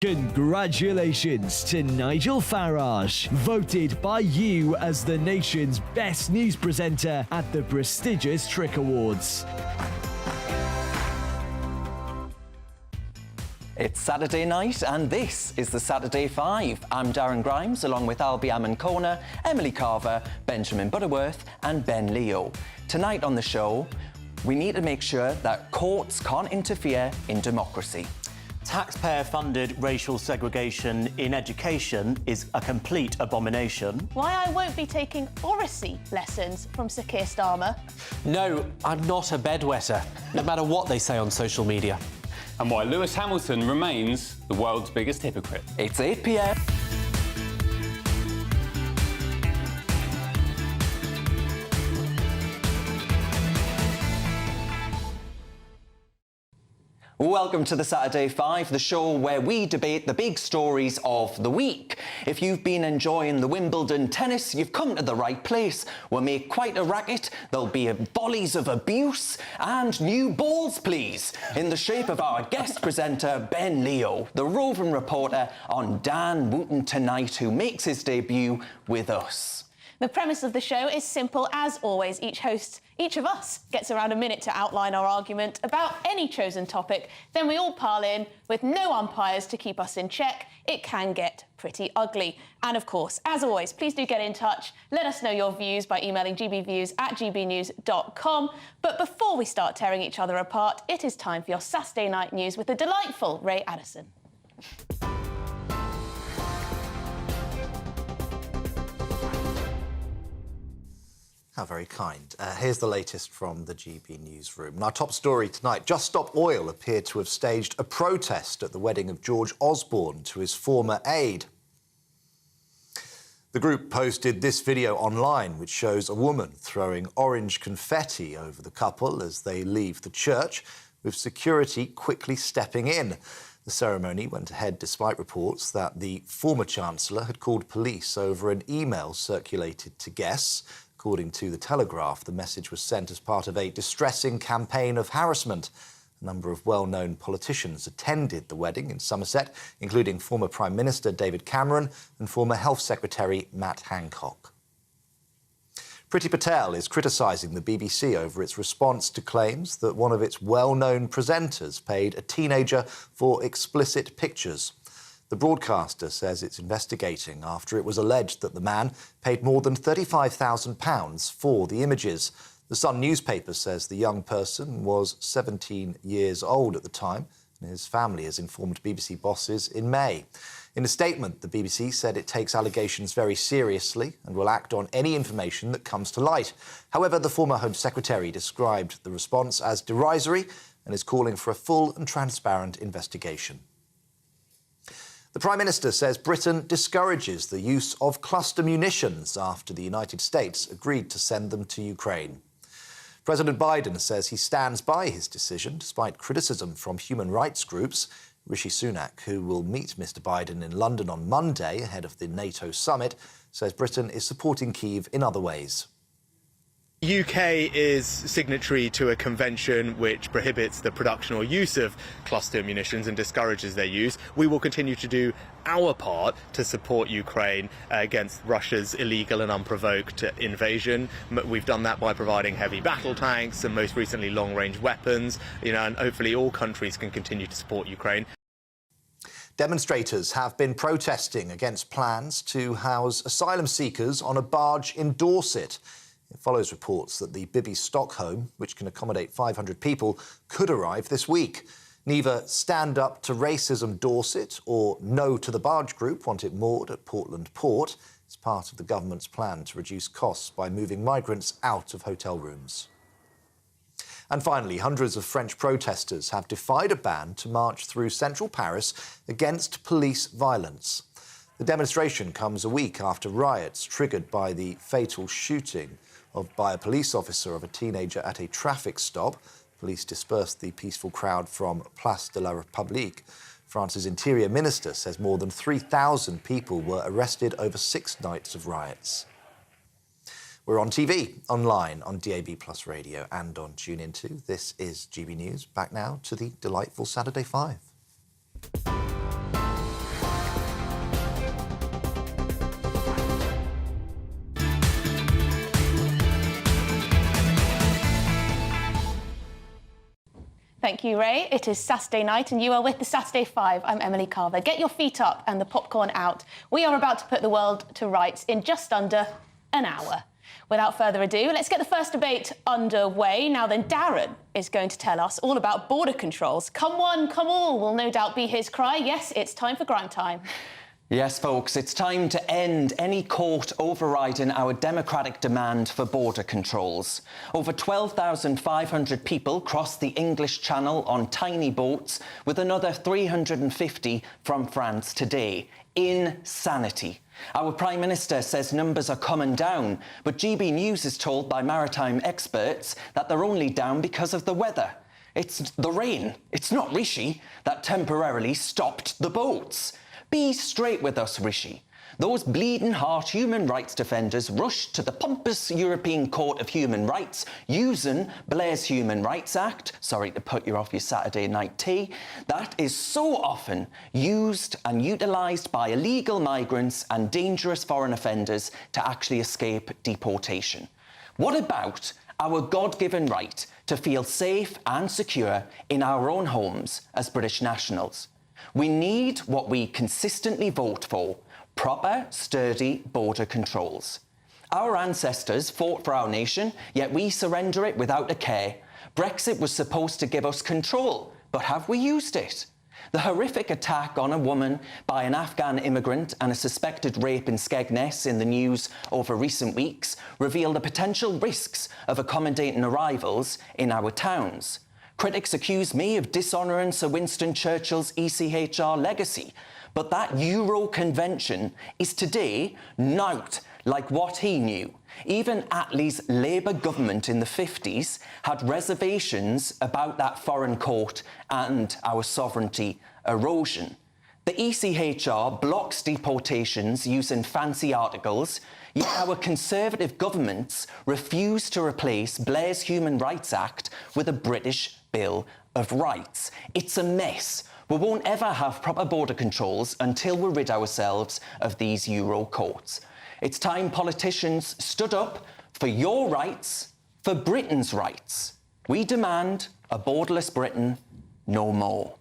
Congratulations to Nigel Farage, voted by you as the nation's best news presenter at the prestigious Trick Awards. It's Saturday night and this is the Saturday 5. I'm Darren Grimes along with Albie Ammon-Corner, Emily Carver, Benjamin Butterworth and Ben Leo. Tonight on the show, we need to make sure that courts can't interfere in democracy. Taxpayer-funded racial segregation in education is a complete abomination. Why I won't be taking Oracy lessons from spikiest. No, I'm not a bedwetter, no matter what they say on social media. And why Lewis Hamilton remains the world's biggest hypocrite. It's 8 p.m. Welcome to the Saturday 5, the show where we debate the big stories of the week. If you've been enjoying the Wimbledon tennis, you've come to the right place. We'll make quite a racket, there'll be volleys of abuse and new balls, please, in the shape of our guest presenter, Ben Leo, the roving reporter on Dan Wooten Tonight, who makes his debut with us. The premise of the show is simple as always. Each of us gets around a minute to outline our argument about any chosen topic. Then we all pile in with no umpires to keep us in check. It can get pretty ugly. And of course, as always, please do get in touch. Let us know your views by emailing gbviews@gbnews.com. But before we start tearing each other apart, it is time for your Saturday night news with the delightful Ray Addison. How very kind. Here's the latest from the GB newsroom. And our top story tonight, Just Stop Oil appeared to have staged a protest at the wedding of George Osborne to his former aide. The group posted this video online, which shows a woman throwing orange confetti over the couple as they leave the church, with security quickly stepping in. The ceremony went ahead despite reports that the former Chancellor had called police over an email circulated to guests. According to The Telegraph, the message was sent as part of a distressing campaign of harassment. A number of well-known politicians attended the wedding in Somerset, including former Prime Minister David Cameron and former Health Secretary Matt Hancock. Priti Patel is criticising the BBC over its response to claims that one of its well-known presenters paid a teenager for explicit pictures. The broadcaster says it's investigating after it was alleged that the man paid more than £35,000 for the images. The Sun newspaper says the young person was 17 years old at the time, and his family has informed BBC bosses in May. In a statement, the BBC said it takes allegations very seriously and will act on any information that comes to light. However, the former Home Secretary described the response as derisory and is calling for a full and transparent investigation. The Prime Minister says Britain discourages the use of cluster munitions after the United States agreed to send them to Ukraine. President Biden says he stands by his decision, despite criticism from human rights groups. Rishi Sunak, who will meet Mr Biden in London on Monday ahead of the NATO summit, says Britain is supporting Kyiv in other ways. The UK is signatory to a convention which prohibits the production or use of cluster munitions and discourages their use. We will continue to do our part to support Ukraine against Russia's illegal and unprovoked invasion. We've done that by providing heavy battle tanks and most recently long-range weapons, and hopefully all countries can continue to support Ukraine. Demonstrators have been protesting against plans to house asylum seekers on a barge in Dorset. It follows reports that the Bibby Stockholm, which can accommodate 500 people, could arrive this week. Neither Stand Up to Racism Dorset or No to the Barge Group want it moored at Portland Port. It's part of the government's plan to reduce costs by moving migrants out of hotel rooms. And finally, hundreds of French protesters have defied a ban to march through central Paris against police violence. The demonstration comes a week after riots triggered by the fatal shooting by a police officer of a teenager at a traffic stop. Police dispersed the peaceful crowd from Place de la République. France's Interior Minister says more than 3,000 people were arrested over 6 nights of riots. We're on TV, online, on DAB+ radio and on TuneIn too. This is GB News. Back now to the delightful Saturday 5. Thank you, Ray. It is Saturday night and you are with the Saturday 5. I'm Emily Carver. Get your feet up and the popcorn out. We are about to put the world to rights in just under an hour. Without further ado, let's get the first debate underway. Now then, Darren is going to tell us all about border controls. Come one, come all will no doubt be his cry. Yes, it's time for grime time. Yes, folks, it's time to end any court overriding our democratic demand for border controls. Over 12,500 people crossed the English Channel on tiny boats, with another 350 from France today. Insanity. Our Prime Minister says numbers are coming down, but GBNews is told by maritime experts that they're only down because of the weather. It's the rain, it's not Rishi, that temporarily stopped the boats. Be straight with us, Rishi. Those bleeding heart human rights defenders rushed to the pompous European Court of Human Rights using Blair's Human Rights Act, sorry to put you off your Saturday night tea, that is so often used and utilised by illegal migrants and dangerous foreign offenders to actually escape deportation. What about our God-given right to feel safe and secure in our own homes as British nationals? We need what we consistently vote for: proper, sturdy border controls. Our ancestors fought for our nation, yet we surrender it without a care. Brexit was supposed to give us control, but have we used it? The horrific attack on a woman by an Afghan immigrant and a suspected rape in Skegness in the news over recent weeks revealed the potential risks of accommodating arrivals in our towns. Critics accuse me of dishonouring Sir Winston Churchill's ECHR legacy, but that Euro convention is today nought like what he knew. Even Attlee's Labour government in the 50s had reservations about that foreign court and our sovereignty erosion. The ECHR blocks deportations using fancy articles, yet our Conservative governments refuse to replace Blair's Human Rights Act with a British Bill of Rights. It's a mess. We won't ever have proper border controls until we rid ourselves of these Euro courts. It's time politicians stood up for your rights, for Britain's rights. We demand a borderless Britain no more.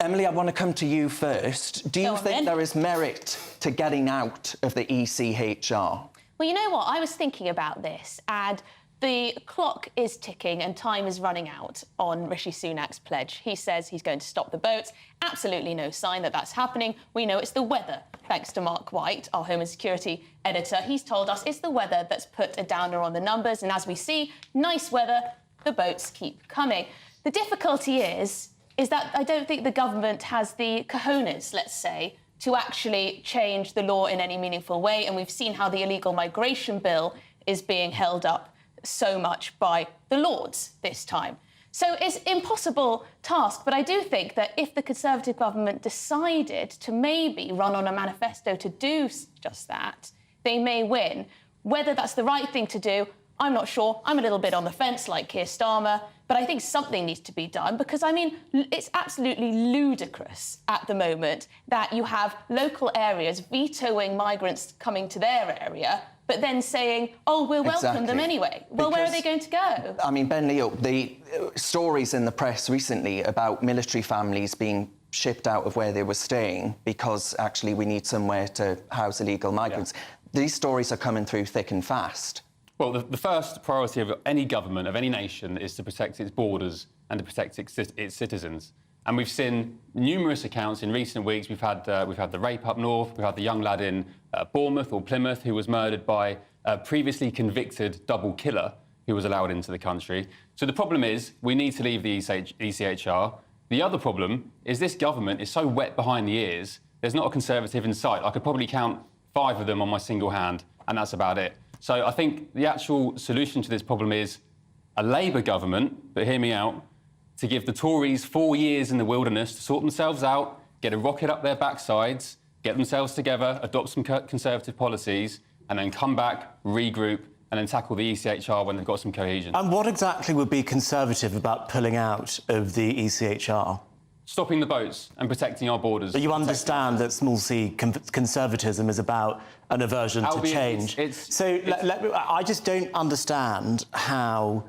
Emily, I want to come to you first. Do you think there is merit to getting out of the ECHR? Well, you know what? I was thinking about this, and the clock is ticking and time is running out on Rishi Sunak's pledge. He says he's going to stop the boats. Absolutely no sign that that's happening. We know it's the weather, thanks to Mark White, our Home and Security editor. He's told us it's the weather that's put a downer on the numbers. And as we see, nice weather, the boats keep coming. The difficulty is that I don't think the government has the cojones, let's say, to actually change the law in any meaningful way. And we've seen how the illegal migration bill is being held up so much by the Lords this time. So it's an impossible task, but I do think that if the Conservative government decided to maybe run on a manifesto to do just that, they may win. Whether that's the right thing to do, I'm not sure. I'm a little bit on the fence, like Keir Starmer, but I think something needs to be done because, I mean, it's absolutely ludicrous at the moment that you have local areas vetoing migrants coming to their area, but then saying, oh, we'll welcome them anyway. Well, where are they going to go? I mean, Ben Leo, the stories in the press recently about military families being shipped out of where they were staying because actually we need somewhere to house illegal migrants. Yeah. These stories are coming through thick and fast. Well, the first priority of any government, of any nation, is to protect its borders and to protect its citizens. And we've seen numerous accounts in recent weeks. We've had the rape up north. We've had the young lad in Bournemouth or Plymouth who was murdered by a previously convicted double killer who was allowed into the country. So the problem is we need to leave the ECHR. The other problem is this government is so wet behind the ears, there's not a Conservative in sight. I could probably count 5 of them on my single hand, and that's about it. So I think the actual solution to this problem is a Labour government, but hear me out, to give the Tories 4 years in the wilderness to sort themselves out, get a rocket up their backsides, get themselves together, adopt some Conservative policies, and then come back, regroup, and then tackle the ECHR when they've got some cohesion. And what exactly would be Conservative about pulling out of the ECHR? Stopping the boats and protecting our borders. But you understand that small c conservatism is about an aversion to change. I just don't understand how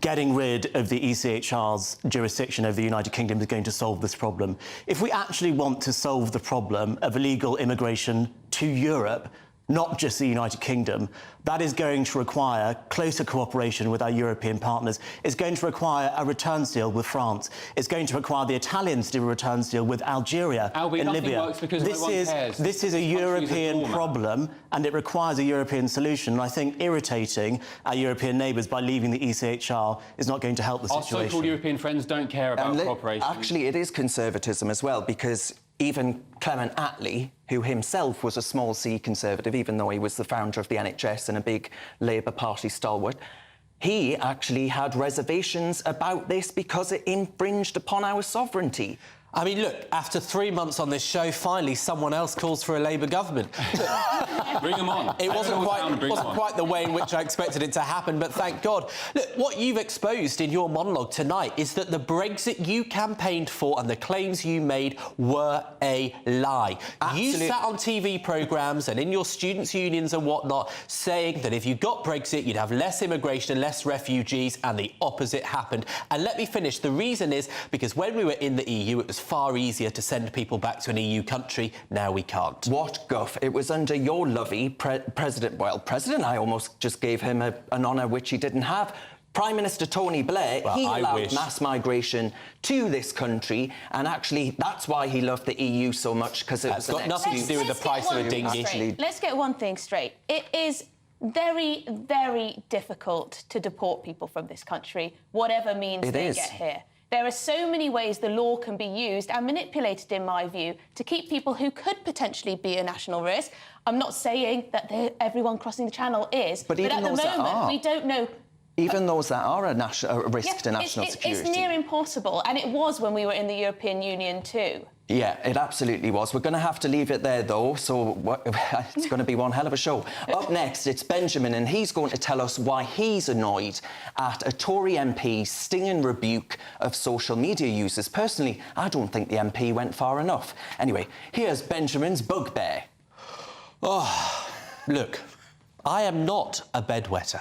getting rid of the ECHR's jurisdiction over the United Kingdom is going to solve this problem. If we actually want to solve the problem of illegal immigration to Europe, not just the United Kingdom, that is going to require closer cooperation with our European partners. It's going to require a returns deal with France. It's going to require the Italians to do a returns deal with Algeria and Libya. Works because no one cares. This is a European problem, and it requires a European solution. And I think irritating our European neighbours by leaving the ECHR is not going to help the situation. Our so-called European friends don't care about cooperation. Actually, it is conservatism as well, because even Clement Attlee, who himself was a small C Conservative, even though he was the founder of the NHS and a big Labour Party stalwart, he actually had reservations about this because it infringed upon our sovereignty. I mean, look, after 3 months on this show, finally someone else calls for a Labour government. Bring them on. It wasn't quite the way in which I expected it to happen, but thank God. Look, what you've exposed in your monologue tonight is that the Brexit you campaigned for and the claims you made were a lie. You sat on TV programmes and in your students' unions and whatnot saying that if you got Brexit, you'd have less immigration and less refugees, and the opposite happened. And let me finish. The reason is because when we were in the EU, it was far easier to send people back to an EU country. Now we can't. What guff. It was under your lovey President, I almost just gave him an honour which he didn't have. Prime Minister Tony Blair, he allowed mass migration to this country, and actually that's why he loved the EU so much, because it's got nothing to do with the price of a dinghy. Let's get one thing straight. It is very, very difficult to deport people from this country, whatever means they get here. There are so many ways the law can be used and manipulated, in my view, to keep people who could potentially be a national risk. I'm not saying that everyone crossing the channel is, but at the moment, we don't know. Even those that are a risk to national security. It's near impossible, and it was when we were in the European Union too. Yeah, it absolutely was. We're going to have to leave it there, though, so it's going to be one hell of a show. Up next, it's Benjamin, and he's going to tell us why he's annoyed at a Tory MP's stinging rebuke of social media users. Personally, I don't think the MP went far enough. Anyway, here's Benjamin's bugbear. Oh, look, I am not a bedwetter.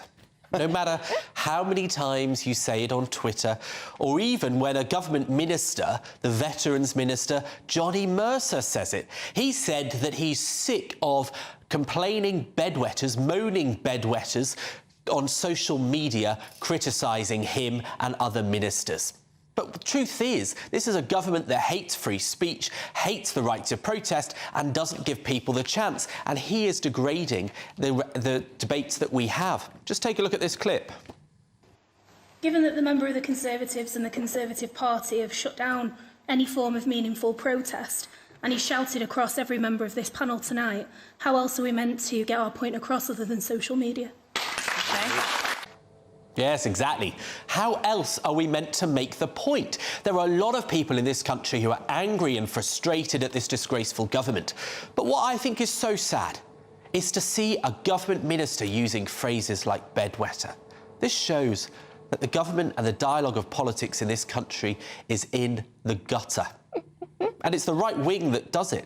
No matter how many times you say it on Twitter, or even when a government minister, the Veterans Minister, Johnny Mercer, says it. He said that he's sick of complaining bedwetters, moaning bedwetters on social media, criticising him and other ministers. But the truth is, this is a government that hates free speech, hates the right to protest, and doesn't give people the chance. And he is degrading the debates that we have. Just take a look at this clip. Given that the member of the Conservatives and the Conservative Party have shut down any form of meaningful protest, and he shouted across every member of this panel tonight, how else are we meant to get our point across other than social media? Okay. Yes, exactly. How else are we meant to make the point? There are a lot of people in this country who are angry and frustrated at this disgraceful government. But what I think is so sad is to see a government minister using phrases like bedwetter. This shows that the government and the dialogue of politics in this country is in the gutter. And it's the right wing that does it.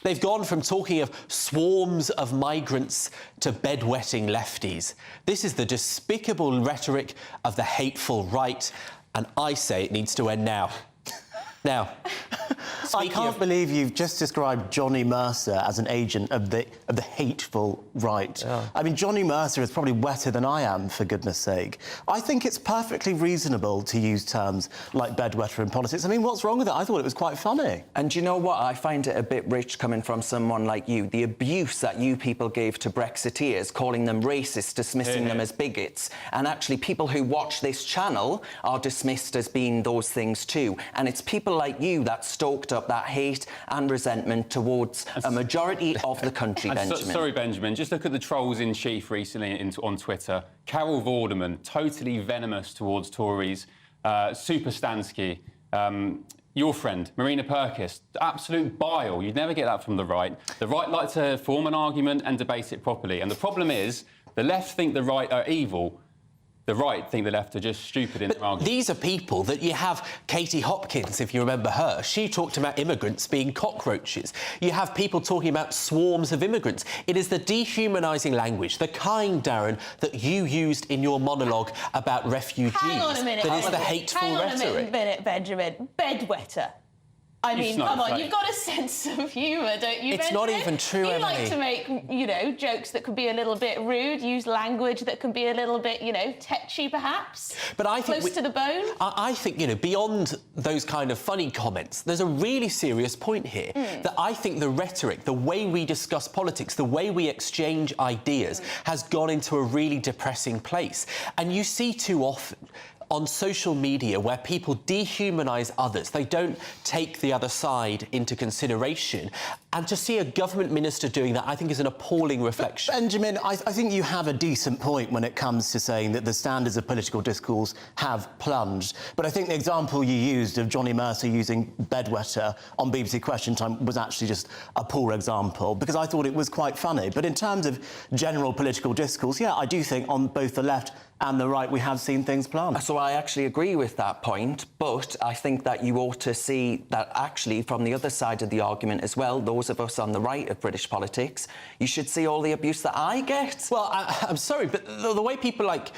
They've gone from talking of swarms of migrants to bedwetting lefties. This is the despicable rhetoric of the hateful right, and I say it needs to end now. Now, I can't believe you've just described Johnny Mercer as an agent of the hateful right. Yeah. I mean, Johnny Mercer is probably wetter than I am, for goodness sake. I think it's perfectly reasonable to use terms like bedwetter in politics. I mean, what's wrong with it? I thought it was quite funny. And you know what? I find it a bit rich coming from someone like you. The abuse that you people gave to Brexiteers, calling them racist, dismissing them as bigots. And actually, people who watch this channel are dismissed as being those things too. And it's people like you that stoked up that hate and resentment towards a majority of the country, Benjamin. Sorry, Benjamin, just look at the trolls in chief recently on Twitter. Carol Vorderman, totally venomous towards Tories. Super Stansky, your friend, Marina Purkis, absolute bile. You'd never get that from the right. The right like to form an argument and debate it properly. And the problem is, the left think the right are evil. the right think the left are just stupid in their argument. These are people that you have. Katie Hopkins, if you remember her, she talked about immigrants being cockroaches. You have people talking about swarms of immigrants. It is the dehumanising language, the kind, Darren, that you used in your monologue about refugees. Hang on a minute. That is the hateful rhetoric. Hang on a minute, Benjamin. Bedwetter. I mean, come on, you've got a sense of humour, don't you, Benjamin? It's not even true, You Emily. like to make, you know, jokes that could be a little bit rude, use language that can be a little bit, you know, tetchy, perhaps? But I think close to the bone? I think, you know, beyond those kind of funny comments, there's a really serious point here that I think the rhetoric, the way we discuss politics, the way we exchange ideas has gone into a really depressing place. And you see too often on social media where people dehumanise others. They don't take the other side into consideration. And to see a government minister doing that, I think, is an appalling reflection. Benjamin, I think you have a decent point when it comes to saying that the standards of political discourse have plunged. But I think the example you used of Johnny Mercer using bedwetter on BBC Question Time was actually just a poor example, because I thought it was quite funny. But in terms of general political discourse, yeah, I do think on both the left and the right we have seen things plunge. So I actually agree with that point, but I think that you ought to see that actually from the other side of the argument as well, those of us on the right of British politics, you should see all the abuse that I get. Well, I'm sorry, but the way people like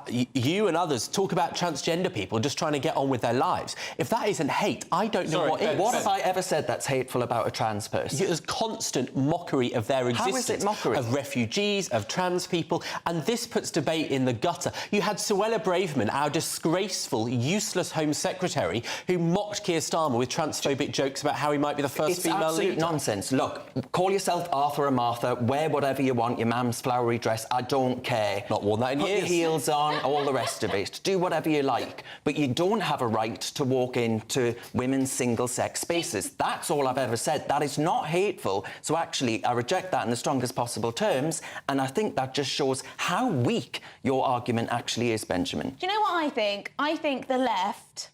you and others talk about transgender people just trying to get on with their lives, if that isn't hate, I don't know what is. What have I ever said that's hateful about a trans person? There's constant mockery of their existence. How is it mockery? Of refugees, of trans people, and this puts debate in the gutter. You had Suella Braverman, our disgraceful, useless Home Secretary, who mocked Keir Starmer with transphobic jokes about how he might be the first female leader. It's absolute nonsense. Look, call yourself Arthur and Martha, wear whatever you want, your mum's flowery dress, I don't care. Not worn that in years. Put your heels on, all the rest of it. Do whatever you like. But you don't have a right to walk into women's single-sex spaces. That's all I've ever said. That is not hateful. So actually, I reject that in the strongest possible terms, and I think that just shows how weak your argument actually is, Benjamin. Do you know what I think? I think the left,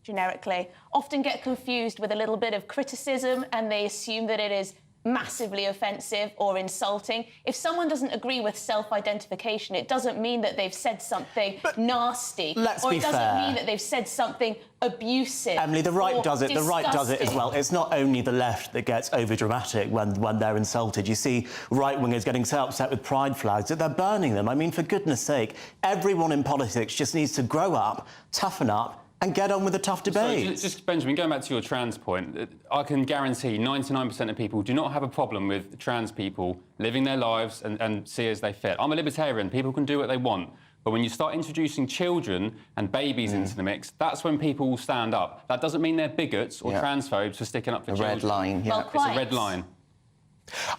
generically, often get confused with a little bit of criticism, and they assume that it is massively offensive or insulting. If someone doesn't agree with self-identification, it doesn't mean that they've said something nasty. Or it doesn't mean that they've said something abusive. Emily, the right does it. The right does it as well. It's not only the left that gets over-dramatic when they're insulted. You see right-wingers getting so upset with pride flags that they're burning them. I mean, for goodness sake, everyone in politics just needs to grow up, toughen up, and get on with the tough debate. So, just, Benjamin, going back to your trans point, I can guarantee 99% of people do not have a problem with trans people living their lives and see as they fit. I'm a libertarian. People can do what they want. But when you start introducing children and babies into the mix, that's when people will stand up. That doesn't mean they're bigots or transphobes for sticking up for children. Red line, yeah. Well, it's a red line.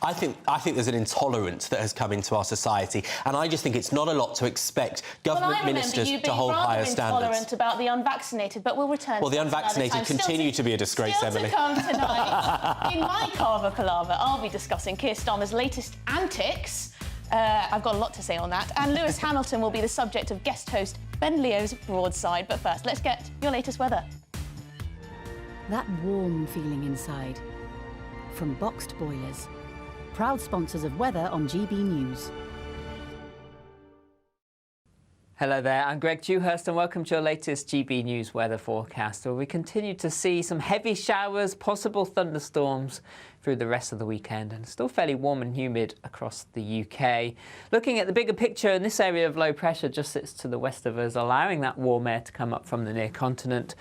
I think there's an intolerance that has come into our society, and I just think it's not a lot to expect government ministers to hold higher standards. I remember you being rather intolerant about the unvaccinated, but we'll return. Well, the unvaccinated continue to be a disgrace, Emily. Still to come tonight. In my Carver Palaver, I'll be discussing Keir Starmer's latest antics. I've got a lot to say on that. And Lewis Hamilton will be the subject of guest host Ben Leo's Broadside. But first, let's get your latest weather. That warm feeling inside. From Boxed Boilers. Proud sponsors of weather on GBNews. Hello there, I'm Greg Dewhurst and welcome to your latest GB News weather forecast, where we continue to see some heavy showers, possible thunderstorms through the rest of the weekend, and still fairly warm and humid across the UK. Looking at the bigger picture, in this area of low pressure just sits to the west of us, allowing that warm air to come up from the near continent,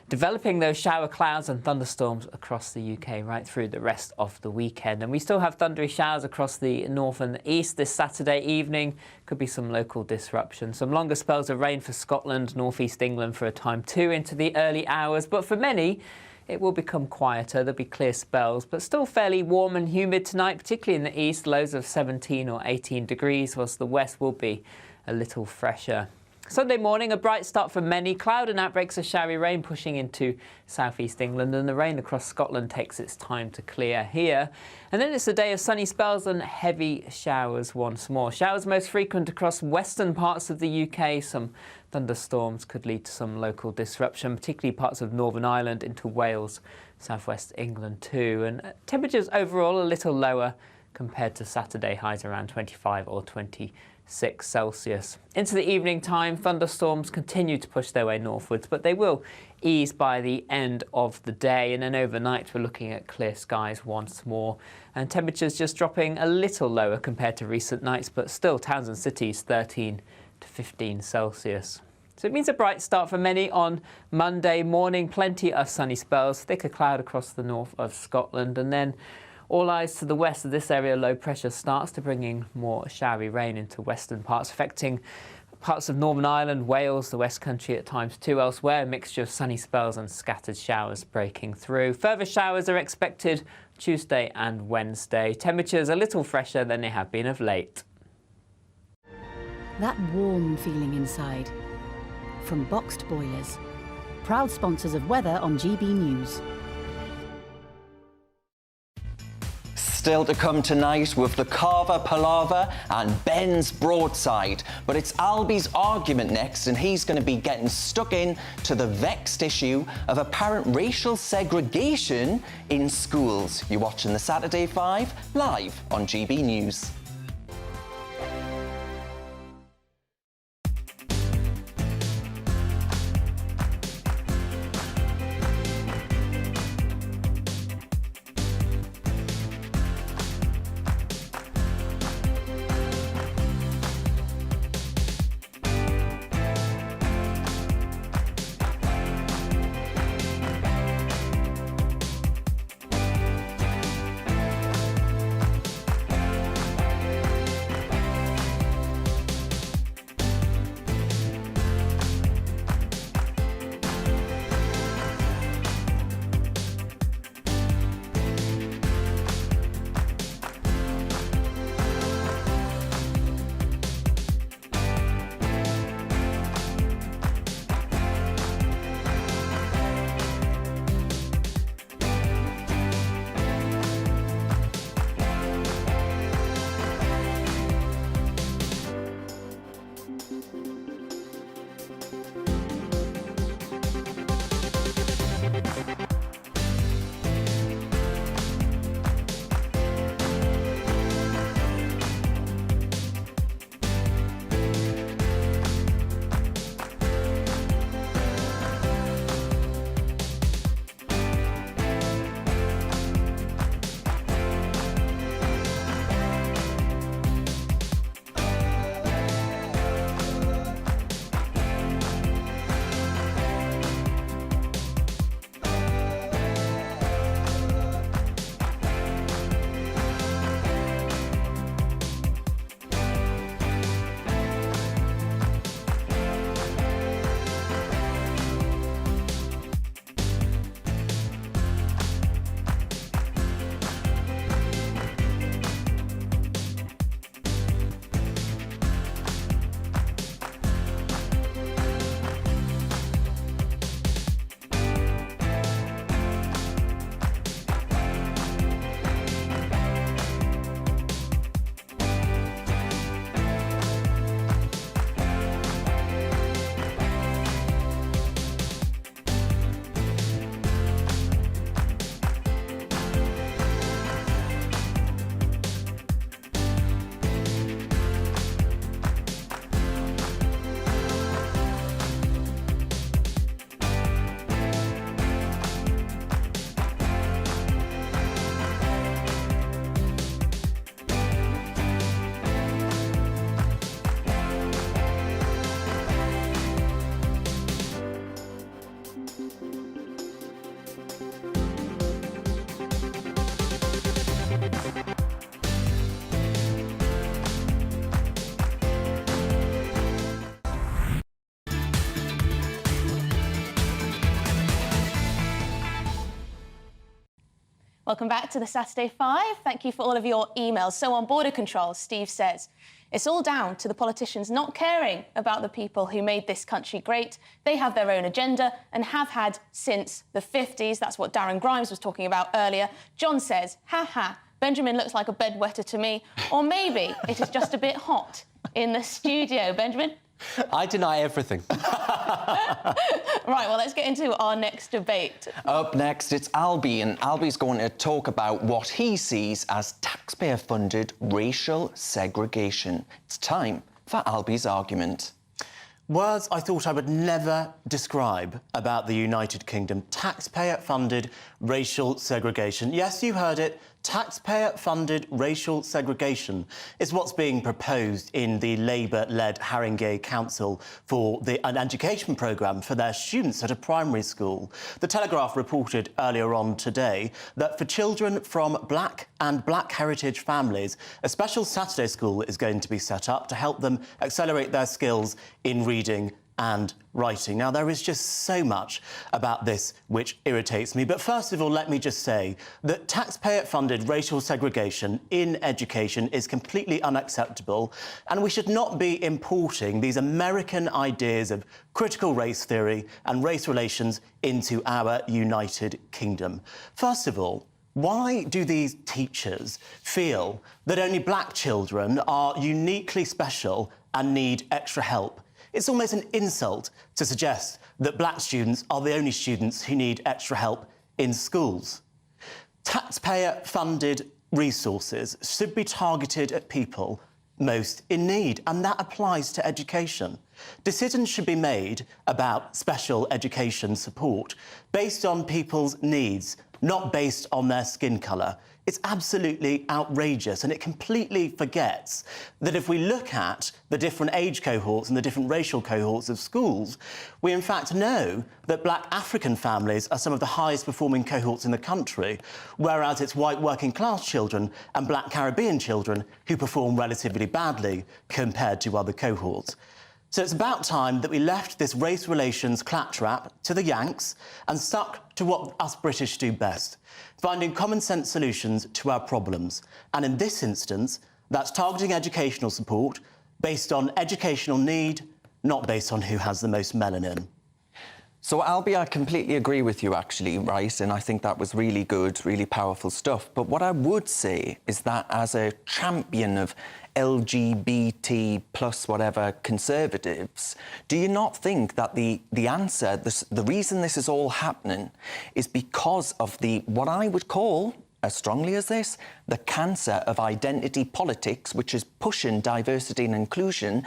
developing those shower clouds and thunderstorms across the UK right through the rest of the weekend. And we still have thundery showers across the north and the east this Saturday evening. Could be some local disruption. Some longer spells of rain for Scotland, northeast England for a time too into the early hours. But for many, it will become quieter. There'll be clear spells, but still fairly warm and humid tonight, particularly in the east, lows of 17 or 18 degrees, whilst the west will be a little fresher. Sunday morning, a bright start for many. Cloud and outbreaks of showery rain pushing into southeast England, and the rain across Scotland takes its time to clear here. And then it's a day of sunny spells and heavy showers once more. Showers most frequent across western parts of the UK. Some thunderstorms could lead to some local disruption, particularly parts of Northern Ireland into Wales, southwest England too. And temperatures overall a little lower compared to Saturday, highs around 25 or 26 6 Celsius. Into the evening time, thunderstorms continue to push their way northwards, but they will ease by the end of the day, and then overnight we're looking at clear skies once more, and temperatures just dropping a little lower compared to recent nights, but still towns and cities 13 to 15 Celsius. So it means a bright start for many on Monday morning. Plenty of sunny spells, thicker cloud across the north of Scotland, and then all eyes to the west of this area. Low pressure starts to bring in more showery rain into western parts, affecting parts of Northern Ireland, Wales, the West Country at times too. Elsewhere, a mixture of sunny spells and scattered showers breaking through. Further showers are expected Tuesday and Wednesday. Temperatures a little fresher than they have been of late. That warm feeling inside. From Boxed Boilers, proud sponsors of weather on GBNews. Still to come tonight with the Carver Palaver and Ben's Broadside. But it's Albie's argument next, and he's going to be getting stuck in to the vexed issue of apparent racial segregation in schools. You're watching the Saturday 5 live on GB News. Welcome back to the Saturday 5. Thank you for all of your emails. So on border controls, Steve says, it's all down to the politicians not caring about the people who made this country great. They have their own agenda and have had since the 50s. That's what Darren Grimes was talking about earlier. John says, ha ha, Benjamin looks like a bedwetter to me. Or maybe it is just a bit hot in the studio. Benjamin? I deny everything. Right, well, let's get into our next debate. Up next, it's Albie, and Albie's going to talk about what he sees as taxpayer-funded racial segregation. It's time for Albie's argument. Words I thought I would never describe about the United Kingdom. Taxpayer-funded racial segregation. Yes, you heard it. Taxpayer-funded racial segregation is what's being proposed in the Labour-led Haringey Council for an education programme for their students at a primary school. The Telegraph reported earlier on today that for children from black and black heritage families, a special Saturday school is going to be set up to help them accelerate their skills in reading and writing. Now, there is just so much about this which irritates me, but first of all, let me just say that taxpayer-funded racial segregation in education is completely unacceptable, and we should not be importing these American ideas of critical race theory and race relations into our United Kingdom. First of all, why do these teachers feel that only black children are uniquely special and need extra help? It's almost an insult to suggest that black students are the only students who need extra help in schools. Taxpayer-funded resources should be targeted at people most in need, and that applies to education. Decisions should be made about special education support based on people's needs, not based on their skin colour. It's absolutely outrageous, and it completely forgets that if we look at the different age cohorts and the different racial cohorts of schools, we in fact know that black African families are some of the highest performing cohorts in the country, whereas it's white working class children and black Caribbean children who perform relatively badly compared to other cohorts. So it's about time that we left this race relations claptrap to the Yanks and stuck to what us British do best, finding common sense solutions to our problems. And in this instance, that's targeting educational support based on educational need, not based on who has the most melanin. So, Albie, I completely agree with you, actually, right? And I think that was really good, really powerful stuff. But what I would say is that as a champion of LGBT plus whatever conservatives, do you not think that the answer, the reason this is all happening is because of what I would call, as strongly as this, the cancer of identity politics, which is pushing diversity and inclusion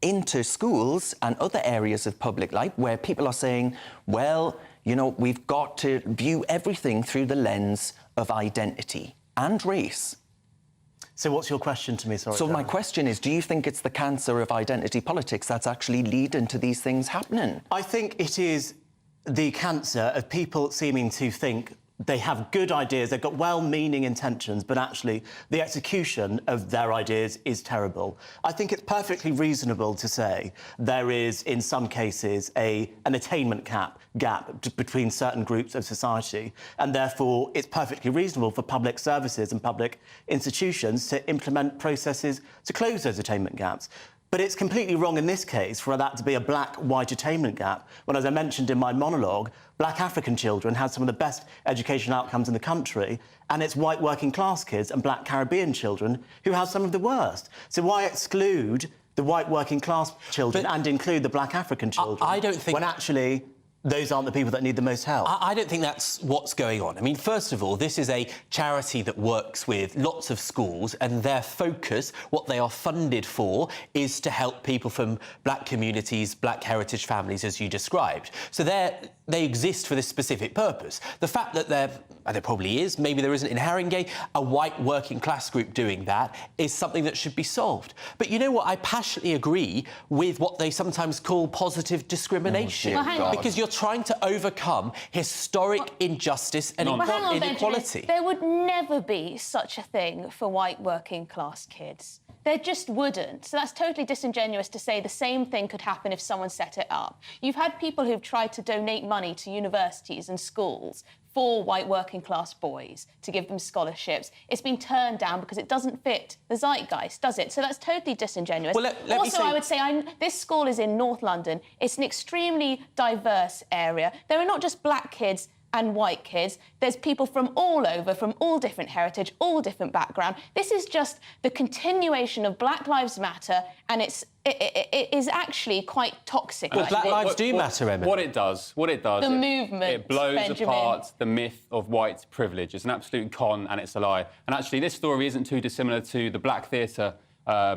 into schools and other areas of public life where people are saying, well, you know, we've got to view everything through the lens of identity and race. So what's your question to me? Sorry. So my question is, do you think it's the cancer of identity politics that's actually leading to these things happening? I think it is the cancer of people seeming to think they have good ideas, they've got well-meaning intentions, but actually the execution of their ideas is terrible. I think it's perfectly reasonable to say there is, in some cases, an attainment gap between certain groups of society, and therefore it's perfectly reasonable for public services and public institutions to implement processes to close those attainment gaps. But it's completely wrong in this case for that to be a black-white attainment gap, when, as I mentioned in my monologue, black African children have some of the best educational outcomes in the country, and it's white working-class kids and black Caribbean children who have some of the worst. So why exclude the white working-class children and include the black African children I don't think... when actually those aren't the people that need the most help? I don't think that's what's going on. I mean, first of all, this is a charity that works with lots of schools, and their focus, what they are funded for, is to help people from black communities, black heritage families, as you described. So they exist for this specific purpose. The fact that there probably is, maybe there isn't in Haringey, a white working class group doing that is something that should be solved. But you know what? I passionately agree with what they sometimes call positive discrimination. Because you're trying to overcome historic injustice and inequality. Benjamin, there would never be such a thing for white working class kids. There just wouldn't. So that's totally disingenuous to say the same thing could happen if someone set it up. You've had people who've tried to donate money to universities and schools for white working class boys to give them scholarships. It's been turned down because it doesn't fit the zeitgeist, does it? So that's totally disingenuous. Well, also, I would say this school is in North London. It's an extremely diverse area. There are not just black kids and white kids. There's people from all over, from all different heritage, all different background. This is just the continuation of Black Lives Matter, and it is actually quite toxic. Well, Black Lives do matter, Emma. What it does, the movement, it blows Benjamin. apart the myth of white privilege. It's an absolute con and it's a lie. And actually, this story isn't too dissimilar to the Black Theatre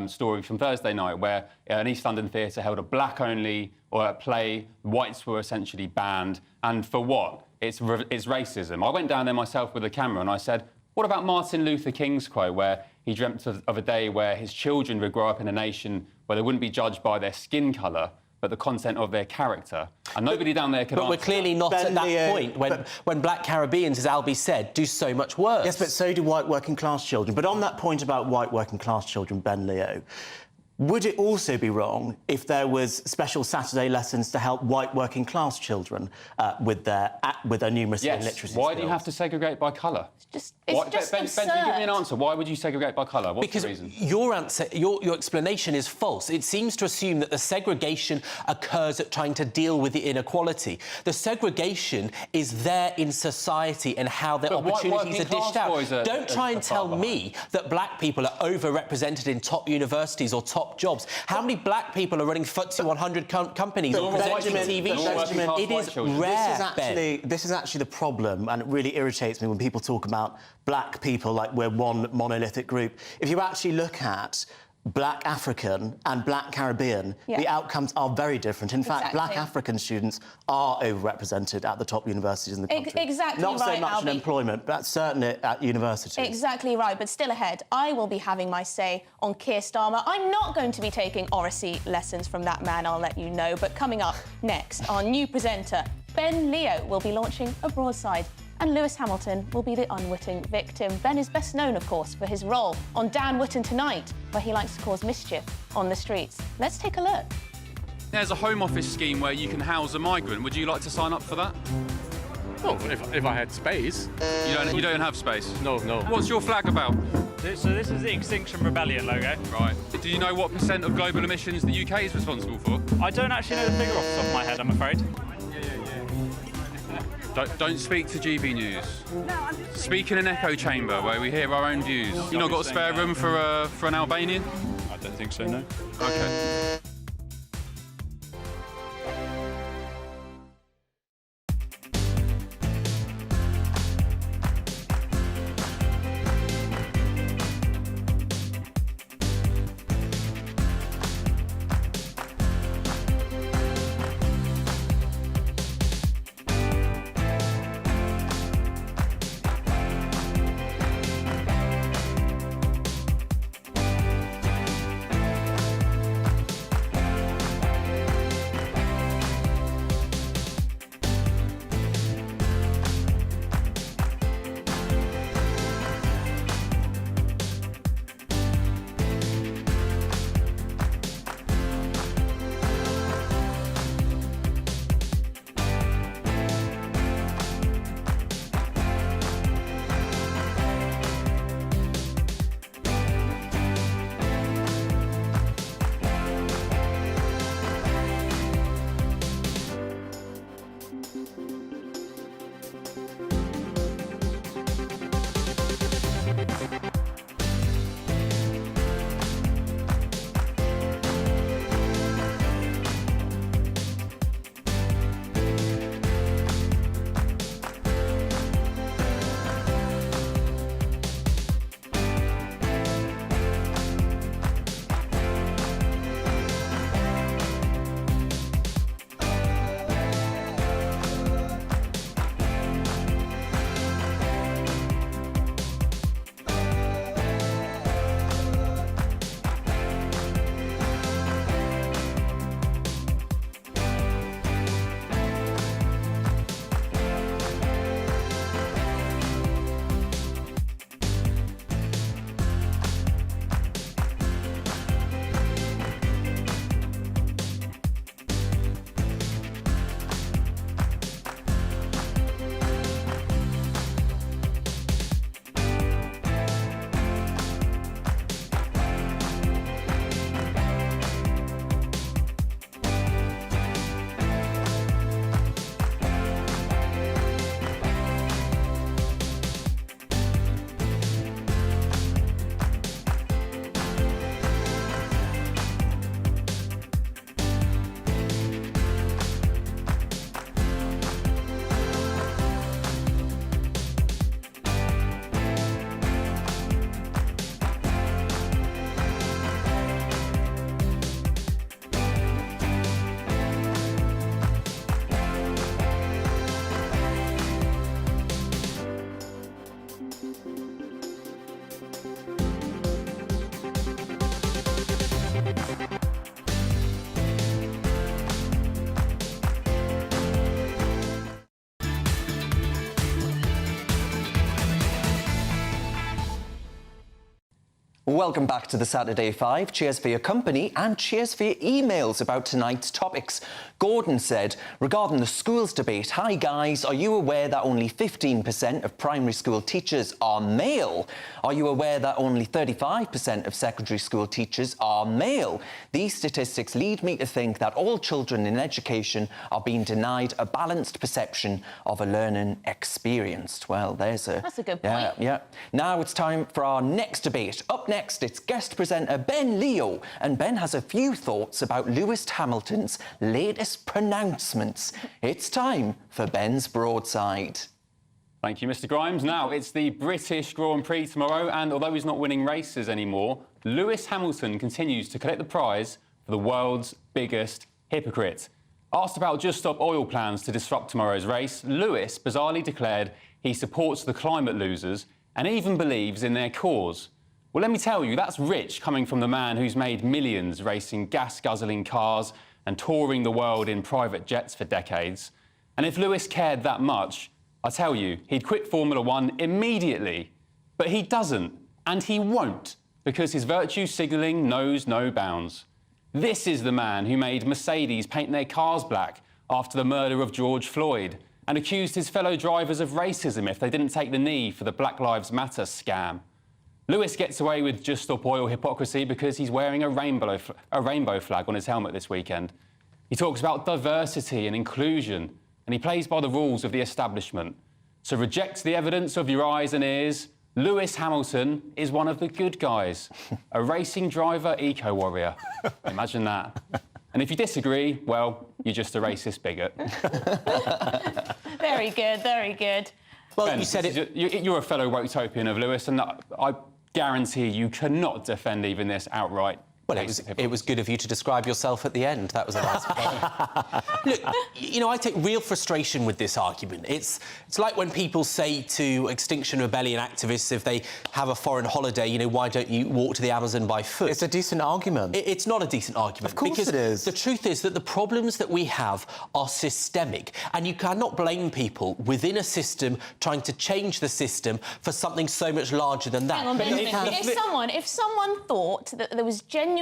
story from Thursday night where an East London theatre held a black-only play. Whites were essentially banned. And for what? It's racism. I went down there myself with a camera and I said, what about Martin Luther King's quote where he dreamt of a day where his children would grow up in a nation where they wouldn't be judged by their skin colour, but the content of their character? And nobody down there could answer. But we're clearly not at that point when black Caribbeans, as Albie said, do so much worse. Yes, but so do white working class children. But on that point about white working class children, Ben Leo, would it also be wrong if there was special Saturday lessons to help white working class children with their numeracy and literacy Why skills? do you have to segregate by colour? It's Ben, just absurd. Ben, give me an answer. Why would you segregate by colour? What's Because the reason? your answer, your explanation is false. It seems to assume that the segregation occurs at trying to deal with the inequality. The segregation is there in society and how their But opportunities are dished out. Don't try and tell behind. me that black people are overrepresented in top universities or top jobs. How many black people are running FTSE 100 companies or presenting TV shows? It is rare, This is actually the problem, and it really irritates me when people talk about black people like we're one monolithic group. If you actually look at black African and black Caribbean, the outcomes are very different. In fact, black African students are overrepresented at the top universities in the country. Exactly Not right, so much in Albie. employment, but certainly at universities. Exactly right, but still ahead. I will be having my say on Keir Starmer. I'm not going to be taking Oracy lessons from that man, I'll let you know. But coming up next, our new presenter, Ben Leo, will be launching a broadside. And Lewis Hamilton will be the unwitting victim. Ben is best known, of course, for his role on Dan Wootton Tonight, where he likes to cause mischief on the streets. Let's take a look. There's a Home Office scheme where you can house a migrant. Would you like to sign up for that? Oh, if I had space. You don't have space? No. What's your flag about? So this is the Extinction Rebellion logo. Right. Do you know what % of global emissions the UK is responsible for? I don't actually know the figure off the top of my head, I'm afraid. Don't speak to GBNews. Speak in an echo chamber where we hear our own views. You not got a spare room for an Albanian? I don't think so, no. OK. Welcome back to the Saturday Five. Cheers for your company and cheers for your emails about tonight's topics. Gordon said, regarding the schools debate, hi guys, are you aware that only 15% of primary school teachers are male? Are you aware that only 35% of secondary school teachers are male? These statistics lead me to think that all children in education are being denied a balanced perception of a learning experience. Well, that's a good point. Yeah. Now it's time for our next debate. Up next, it's guest presenter Ben Leo, and Ben has a few thoughts about Lewis Hamilton's latest pronouncements. It's time for Ben's Broadside. Thank you, Mr. Grimes. Now, it's the British Grand Prix tomorrow, and although he's not winning races anymore, Lewis Hamilton continues to collect the prize for the world's biggest hypocrite. Asked about Just Stop Oil plans to disrupt tomorrow's race, Lewis bizarrely declared he supports the climate losers and even believes in their cause. Well, let me tell you, that's rich coming from the man who's made millions racing gas-guzzling cars and touring the world in private jets for decades. And if Lewis cared that much, I tell you, he'd quit Formula One immediately. But he doesn't, and he won't, because his virtue signalling knows no bounds. This is the man who made Mercedes paint their cars black after the murder of George Floyd and accused his fellow drivers of racism if they didn't take the knee for the Black Lives Matter scam. Lewis gets away with Just Stop Oil hypocrisy because he's wearing a rainbow flag on his helmet this weekend. He talks about diversity and inclusion, and he plays by the rules of the establishment. So reject the evidence of your eyes and ears. Lewis Hamilton is one of the good guys, a racing driver eco-warrior. Imagine that. And if you disagree, well, you're just a racist bigot. Very good, very good. Well, Ben, you said it. You're a fellow woke-topian of Lewis, and I guarantee you cannot defend even this outright. Well, it was good of you to describe yourself at the end. That was a nice point. Look, you know, I take real frustration with this argument. It's like when people say to Extinction Rebellion activists, if they have a foreign holiday, you know, why don't you walk to the Amazon by foot? It's a decent argument. It's not a decent argument. Of course because it is. The truth is that the problems that we have are systemic, and you cannot blame people within a system trying to change the system for something so much larger than that. Hang on, if someone thought that there was genuinely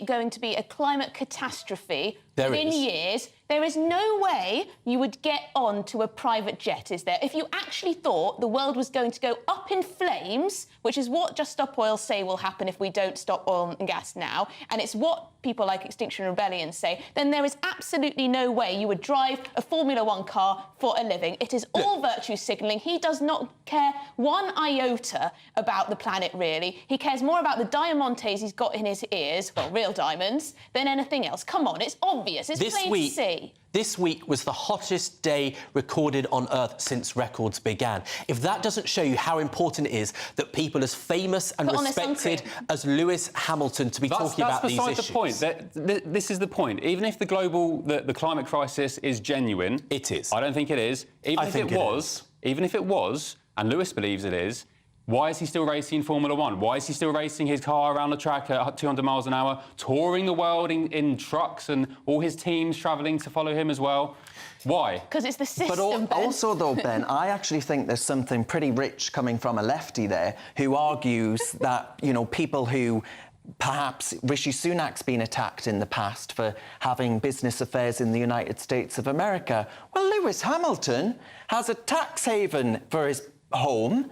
going to be a climate catastrophe within years, there is no way you would get on to a private jet, is there? If you actually thought the world was going to go up in flames, which is what Just Stop Oil say will happen if we don't stop oil and gas now, and it's what people like Extinction Rebellion say, then there is absolutely no way you would drive a Formula One car for a living. It is all virtue signalling. He does not care one iota about the planet, really. He cares more about the diamantes he's got in his ears, well, real diamonds, than anything else. Come on, it's obvious. It's plain to see. This week was the hottest day recorded on Earth since records began. If that doesn't show you how important it is that people as famous and respected as Lewis Hamilton to be talking about these issues... That's beside the point. This is the point. Even if the climate crisis is genuine... It is. I don't think it is. Even if it was, and Lewis believes it is, why is he still racing Formula One? Why is he still racing his car around the track at 200 miles an hour, touring the world in trucks, and all his teams travelling to follow him as well? Why? Because it's the system, But also, though, Ben, I actually think there's something pretty rich coming from a lefty there who argues that, you know, people who... Perhaps Rishi Sunak's been attacked in the past for having business affairs in the United States of America. Well, Lewis Hamilton has a tax haven for his home,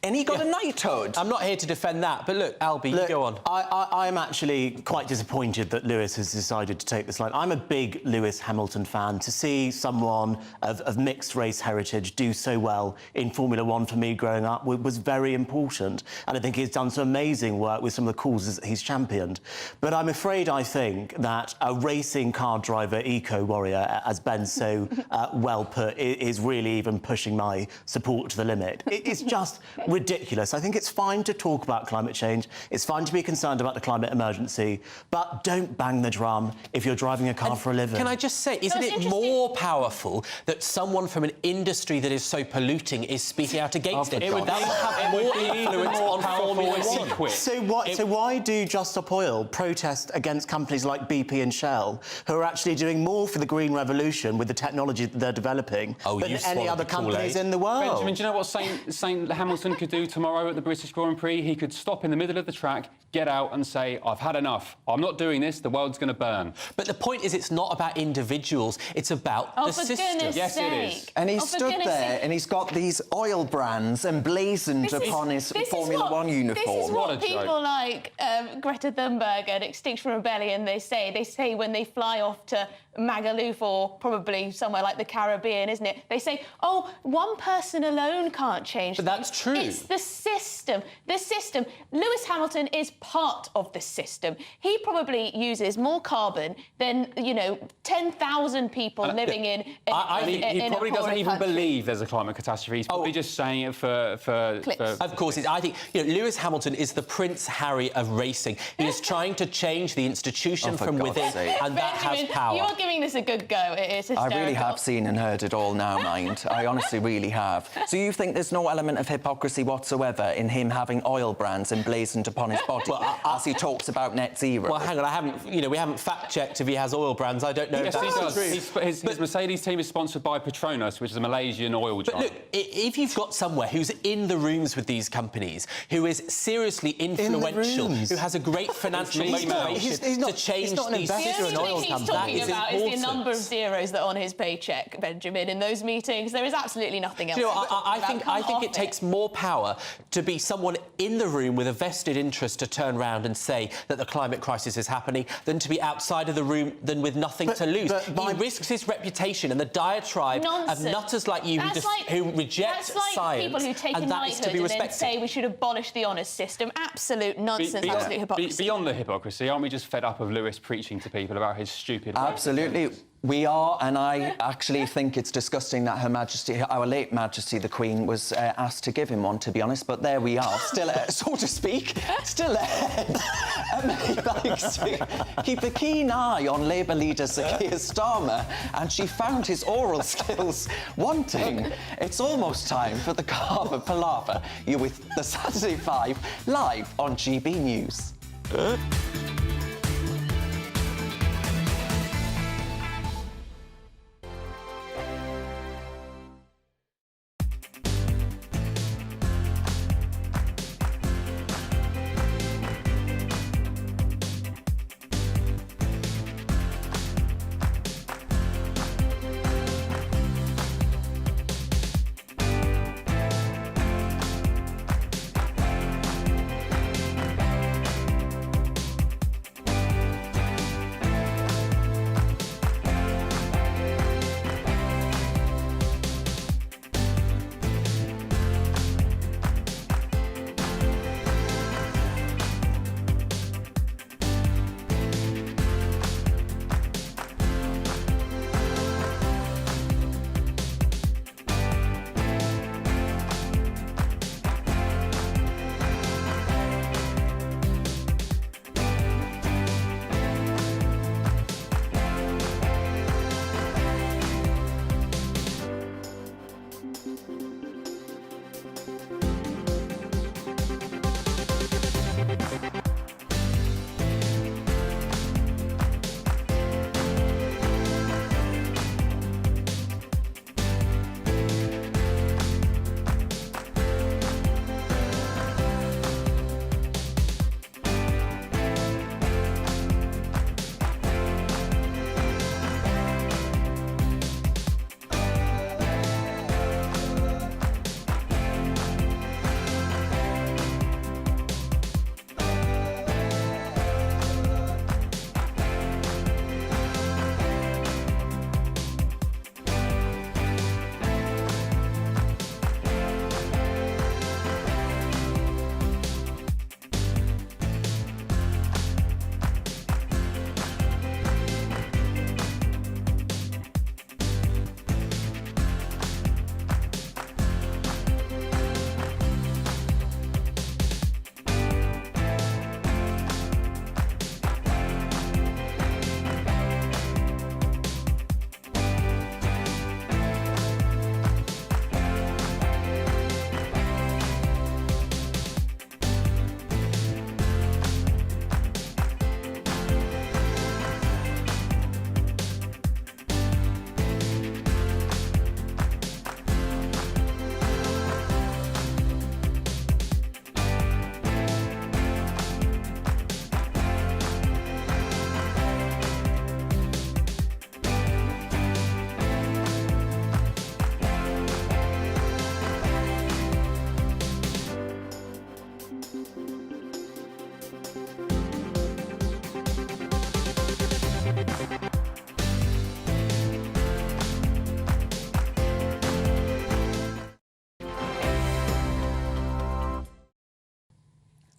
and he got a knighthood. I'm not here to defend that, but look, Albie, you go on. I'm actually quite disappointed that Lewis has decided to take this line. I'm a big Lewis Hamilton fan. To see someone of mixed race heritage do so well in Formula One for me growing up was very important. And I think he's done some amazing work with some of the causes that he's championed. But I'm afraid I think that a racing car driver eco-warrior, as Ben so well put, is really even pushing my support to the limit. It's just ridiculous. I think it's fine to talk about climate change. It's fine to be concerned about the climate emergency, but don't bang the drum if you're driving a car for a living. Can I just say, isn't it more powerful that someone from an industry that is so polluting is speaking out against it? That would have more influence on Formula One. So why do Just Stop Oil protest against companies like BP and Shell, who are actually doing more for the green revolution with the technology that they're developing than any other companies in the world? Benjamin, do you know what St Hamilton Hamilton could do tomorrow at the British Grand Prix. He could stop in the middle of the track, get out and say, I've had enough. I'm not doing this. The world's going to burn. But the point is, it's not about individuals. It's about the system. Yes, it is. And he stood there and he's got these oil brands emblazoned upon his Formula One uniform. This is what people like Greta Thunberg and Extinction Rebellion, they say. They say when they fly off to Magaluf or probably somewhere like the Caribbean, isn't it? They say, oh, one person alone can't change things. But that's true. It's the system. The system. Lewis Hamilton is part of the system. He probably uses more carbon than, you know, 10,000 people living in I think he in probably a doesn't even country. believe there's a climate catastrophe. He's probably just saying it for Of course, I think, you know, Lewis Hamilton is the Prince Harry of racing. He is trying to change the institution from within, and that has power. You're giving this a good go. It is hysterical. I really have seen and heard it all now, mind. I honestly really have. So you think there's no element of hypocrisy whatsoever in him having oil brands emblazoned upon his body as he talks about net zero? Well, hang on, I haven't, you know, we haven't fact-checked if he has oil brands. I don't know if Yes, he that's does. true. His Mercedes team is sponsored by Petronas, which is a Malaysian oil giant. Look, if you've got somewhere who's in the rooms with these companies, who is seriously influential, who has a great financial motivation to change these The only thing he's talking about is the number of important. zeros that are on his paycheck, Benjamin, in those meetings. There is absolutely nothing else. You know, to talk I about. think it takes more power to be someone in the room with a vested interest to turn around and say that the climate crisis is happening than to be outside of the room than with nothing to lose. He risks his reputation and the diatribe of nutters like you who reject that's like people who take a and that is to knighthood be and then respected. say we should abolish the honours system. Absolute nonsense, absolute hypocrisy. Beyond the hypocrisy, aren't we just fed up of Lewis preaching to people about his stupid... Absolutely. We are, and I actually think it's disgusting that Her Majesty, our late Majesty, the Queen, was asked to give him one, to be honest, but there we are, still, so to speak, still ahead. Emily likes to keep a keen eye on Labour leader Sir Keir Starmer, and she found his oral skills wanting. It's almost time for the Carver Palaver. You're with the Saturday 5, live on GB News.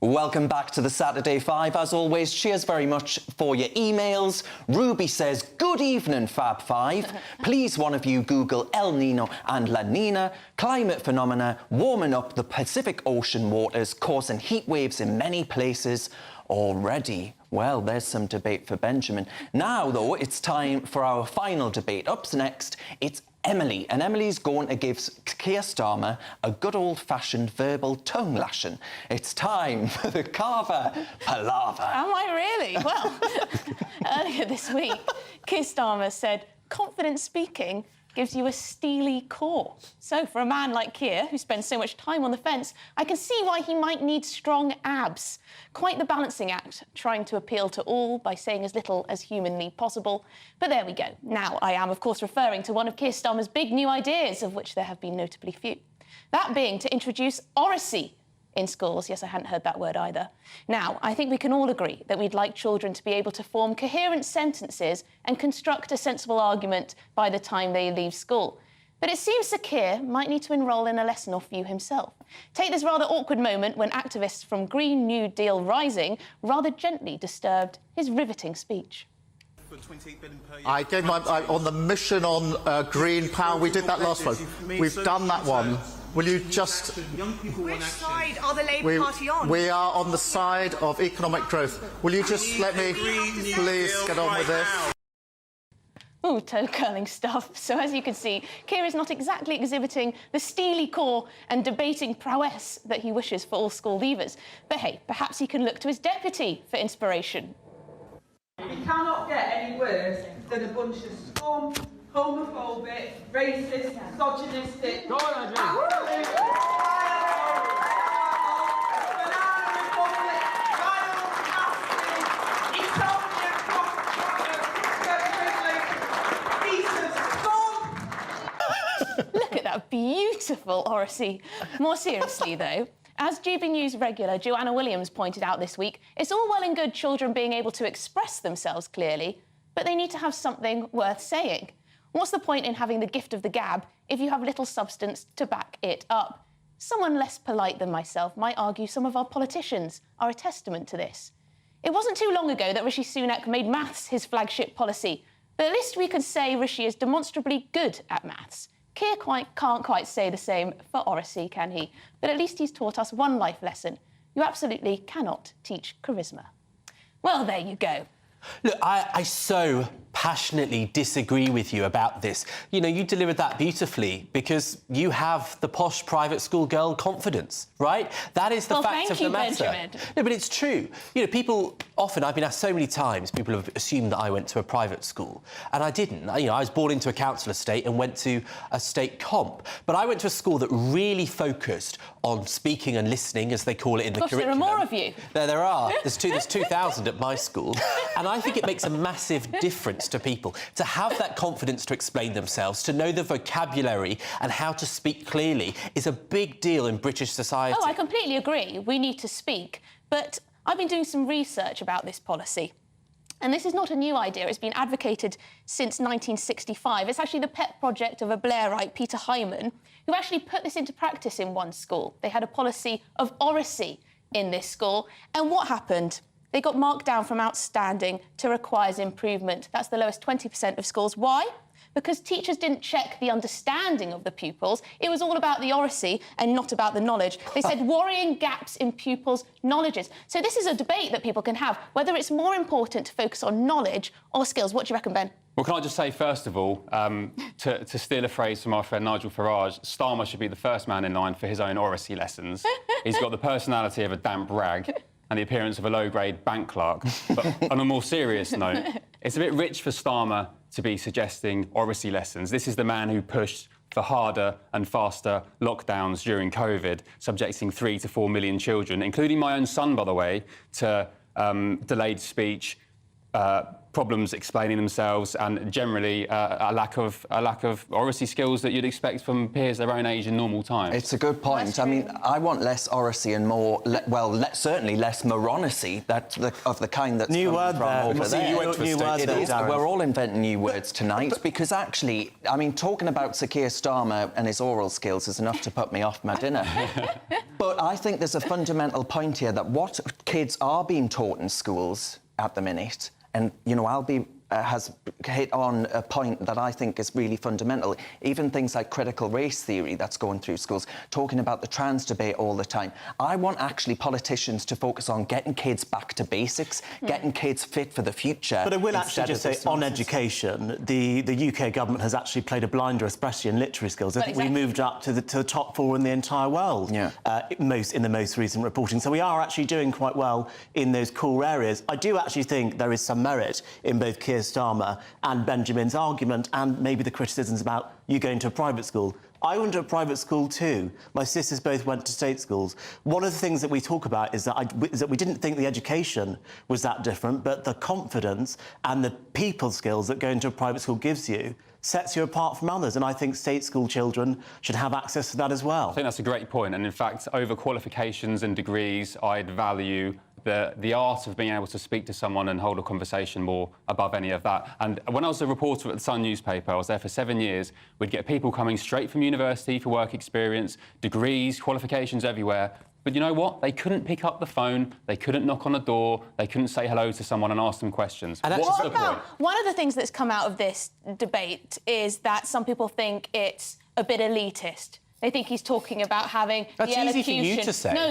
Welcome back to the Saturday Five. As always, cheers very much for your emails. Ruby says, good evening, Fab Five. Please, one of you Google El Nino and La Nina. Climate phenomena warming up the Pacific Ocean waters, causing heat waves in many places already. Well, there's some debate for Benjamin. Now, though, it's time for our final debate. Up next, it's Emily, and Emily's going to give Keir Starmer a good old-fashioned verbal tongue-lashing. It's time for the Carver Palaver. Am I really? Well, earlier this week, Keir Starmer said, confident speaking gives you a steely core. So for a man like Keir, who spends so much time on the fence, I can see why he might need strong abs. Quite the balancing act, trying to appeal to all by saying as little as humanly possible. But there we go. Now, I am, of course, referring to one of Keir Starmer's big new ideas, of which there have been notably few. That being to introduce Oracy in schools. Yes, I hadn't heard that word either. Now, I think we can all agree that we'd like children to be able to form coherent sentences and construct a sensible argument by the time they leave school. But it seems Sir Keir might need to enrol in a lesson or few himself. Take this rather awkward moment when activists from Green New Deal Rising rather gently disturbed his riveting speech. I gave my on the mission on green power. We did that last one. We've done that one. Will you just... Which side are the Labour Party on? We are on the side of economic growth. Will you just let me, please, get on with this? Ooh, toe-curling stuff. So as you can see, Keir is not exactly exhibiting the steely core and debating prowess that he wishes for all school leavers. But hey, perhaps he can look to his deputy for inspiration. You cannot get any worse than a bunch of scum, homophobic, racist, misogynistic... Go on, Andrew. Look at that beautiful Oracy. More seriously, though, as GBNews regular Joanna Williams pointed out this week, it's all well and good children being able to express themselves clearly, but they need to have something worth saying. What's the point in having the gift of the gab if you have little substance to back it up? Someone less polite than myself might argue some of our politicians are a testament to this. It wasn't too long ago that Rishi Sunak made maths his flagship policy, but at least we can say Rishi is demonstrably good at maths. Keir can't quite say the same for Oracy, can he? But at least he's taught us one life lesson. You absolutely cannot teach charisma. Well, there you go. Look, I so passionately disagree with you about this. You know, you delivered that beautifully because you have the posh private school girl confidence, right? That is the fact of the matter. Benjamin. No, but it's true. You know, people often, I've been asked so many times, people have assumed that I went to a private school, and I didn't. You know, I was born into a council estate and went to a state comp, but I went to a school that really focused on speaking and listening, as they call it in the curriculum. There are more of you. There are. There's 2,000 at my school, and I think it makes a massive difference to people to have that confidence to explain themselves, to know the vocabulary and how to speak clearly is a big deal in British society. Oh, I completely agree. We need to speak. But I've been doing some research about this policy. And this is not a new idea. It's been advocated since 1965. It's actually the pet project of a Blairite, Peter Hyman, who actually put this into practice in one school. They had a policy of Oracy in this school. And what happened? They got marked down from outstanding to requires improvement. That's the lowest 20% of schools. Why? Because teachers didn't check the understanding of the pupils. It was all about the Oracy and not about the knowledge. They said worrying gaps in pupils' knowledges. So this is a debate that people can have, whether it's more important to focus on knowledge or skills. What do you reckon, Ben? Well, can I just say, first of all, to steal a phrase from our friend Nigel Farage, Starmer should be the first man in line for his own Oracy lessons. He's got the personality of a damp rag and the appearance of a low-grade bank clerk. But on a more serious note, it's a bit rich for Starmer to be suggesting Oracy lessons. This is the man who pushed for harder and faster lockdowns during COVID, subjecting 3 to 4 million children, including my own son, by the way, to delayed speech, problems explaining themselves, and generally a lack of oracy skills that you'd expect from peers their own age in normal times. It's a good point. I mean, I want less oracy and more, certainly less moronacy, of the kind that's new coming word from there. over there. New word It there, is. Darren. We're all inventing new words tonight because actually, I mean, talking about Segregation and his oral skills is enough to put me off my dinner. But I think there's a fundamental point here that what kids are being taught in schools at the minute, and, you know, Albie has hit on a point that I think is really fundamental. Even things like critical race theory that's going through schools, talking about the trans debate all the time. I want actually politicians to focus on getting kids back to basics, getting kids fit for the future. But I will actually just say, on education, the UK government has actually played a blinder, especially in literary skills. I think we moved up to the top 4 in the entire world in the most recent reporting. So we are actually doing quite well in those core areas. I do actually think there is some merit in both Keir Starmer and Benjamin's argument, and maybe the criticisms about you going to a private school. I went to a private school too. My sisters both went to state schools. One of the things that we talk about is that we didn't think the education was that different, but the confidence and the people skills that going to a private school gives you sets you apart from others, and I think state school children should have access to that as well. I think that's a great point, and in fact, over qualifications and degrees, I'd value the art of being able to speak to someone and hold a conversation more above any of that. And when I was a reporter at the Sun newspaper, I was there for 7 years, we'd get people coming straight from university for work experience, degrees, qualifications everywhere. But you know what? They couldn't pick up the phone, they couldn't knock on a door, they couldn't say hello to someone and ask them questions. And what about, one of the things that's come out of this debate is that some people think it's a bit elitist. They think he's talking about having the elocution. That's easy for you to say. No,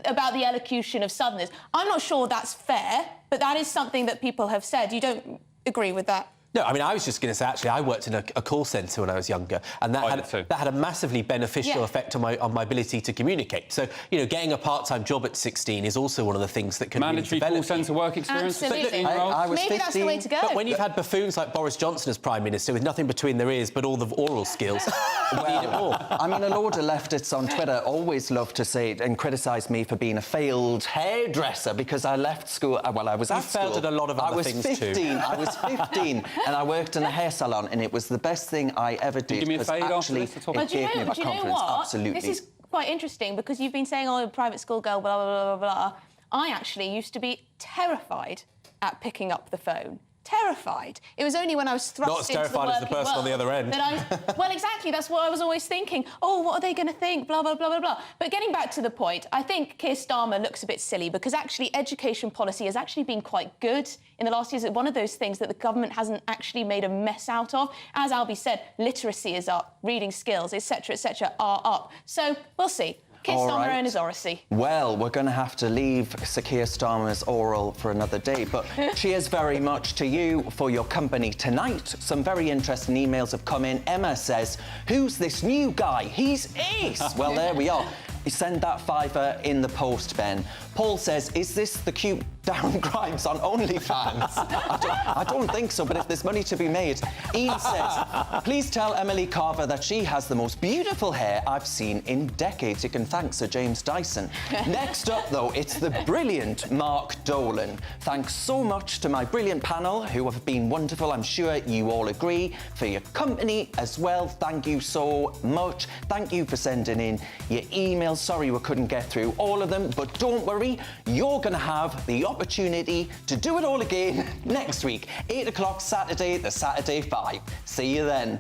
about the elocution of Southerners. I'm not sure that's fair, but that is something that people have said. You don't agree with that? No, I mean, I was just going to say, actually, I worked in a call centre when I was younger, and that had a massively beneficial effect on my ability to communicate. So, you know, getting a part-time job at 16 is also one of the things that can mandatory really call centre work experience. Absolutely. I was Maybe 15. that's the way to go. But when you've had buffoons like Boris Johnson as Prime Minister with nothing between their ears but all the oral skills, you need it more. I mean, a load of leftists on Twitter always love to say and criticise me for being a failed hairdresser because I left school. Well, I was at school. You failed at a lot of other things too. I was 15 and I worked in a hair salon, and it was the best thing I ever did. Give me a fade after this to talk about. Do you know what? Absolutely. This is quite interesting because you've been saying, oh, private school girl, blah, blah, blah, blah, blah. I actually used to be terrified at picking up the phone. Terrified. It was only when I was thrust into the working world... Not as terrified as the person on the other end. Well, exactly, that's what I was always thinking. Oh, what are they going to think? Blah, blah, blah, blah, blah. But getting back to the point, I think Keir Starmer looks a bit silly because actually education policy has actually been quite good in the last years. It's one of those things that the government hasn't actually made a mess out of. As Albie said, literacy is up, reading skills, etc., are up. So we'll see. Keir Starmer and his oracy. Well, we're going to have to leave Sir Keir Starmer's oral for another day, but cheers very much to you for your company tonight. Some very interesting emails have come in. Emma says, who's this new guy? He's ace. Well, there we are. Send that $5 in the post, Ben. Paul says, is this the cute Darren Grimes on OnlyFans? I don't think so, but if there's money to be made. Ian says, please tell Emily Carver that she has the most beautiful hair I've seen in decades. You can thank Sir James Dyson. Next up, though, it's the brilliant Mark Dolan. Thanks so much to my brilliant panel, who have been wonderful. I'm sure you all agree. For your company as well, thank you so much. Thank you for sending in your emails. Sorry we couldn't get through all of them, but don't worry, you're going to have the opportunity to do it all again next week, 8 o'clock Saturday, the Saturday 5. See you then.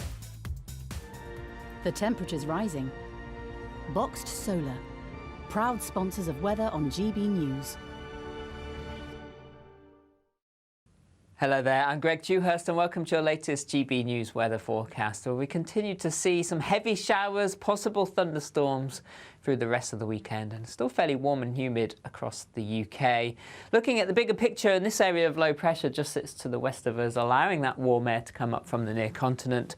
The temperature's rising. Boxed Solar, proud sponsors of weather on GBNews. Hello there, I'm Greg Dewhurst and welcome to your latest GB News weather forecast, where we continue to see some heavy showers, possible thunderstorms through the rest of the weekend, and still fairly warm and humid across the UK. Looking at the bigger picture, in this area of low pressure just sits to the west of us, allowing that warm air to come up from the near continent,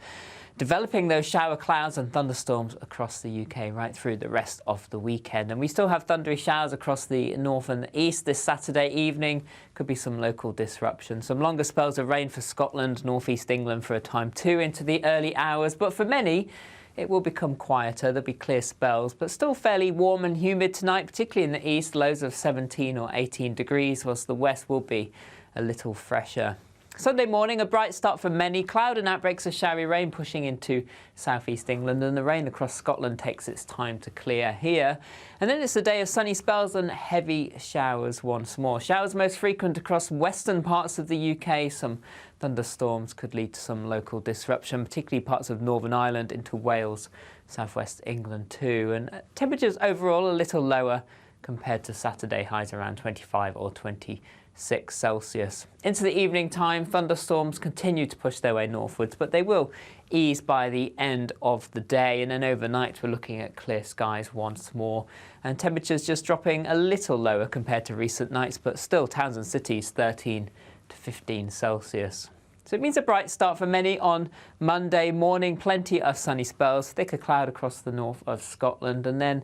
developing those shower clouds and thunderstorms across the UK right through the rest of the weekend. And we still have thundery showers across the north and east this Saturday evening. Could be some local disruption. Some longer spells of rain for Scotland, northeast England for a time too into the early hours. But for many, it will become quieter. There'll be clear spells, but still fairly warm and humid tonight, particularly in the east, lows of 17 or 18 degrees, whilst the west will be a little fresher. Sunday morning, a bright start for many. Cloud and outbreaks of showery rain pushing into southeast England, and the rain across Scotland takes its time to clear here. And then it's a day of sunny spells and heavy showers once more. Showers most frequent across western parts of the UK. Some thunderstorms could lead to some local disruption, particularly parts of Northern Ireland into Wales, southwest England too. And temperatures overall a little lower compared to Saturday, highs around 25 or 26 Celsius. Into the evening time, thunderstorms continue to push their way northwards, but they will ease by the end of the day. And then overnight, we're looking at clear skies once more. And temperatures just dropping a little lower compared to recent nights, but still towns and cities 13 to 15 Celsius. So it means a bright start for many on Monday morning. Plenty of sunny spells, thicker cloud across the north of Scotland, and then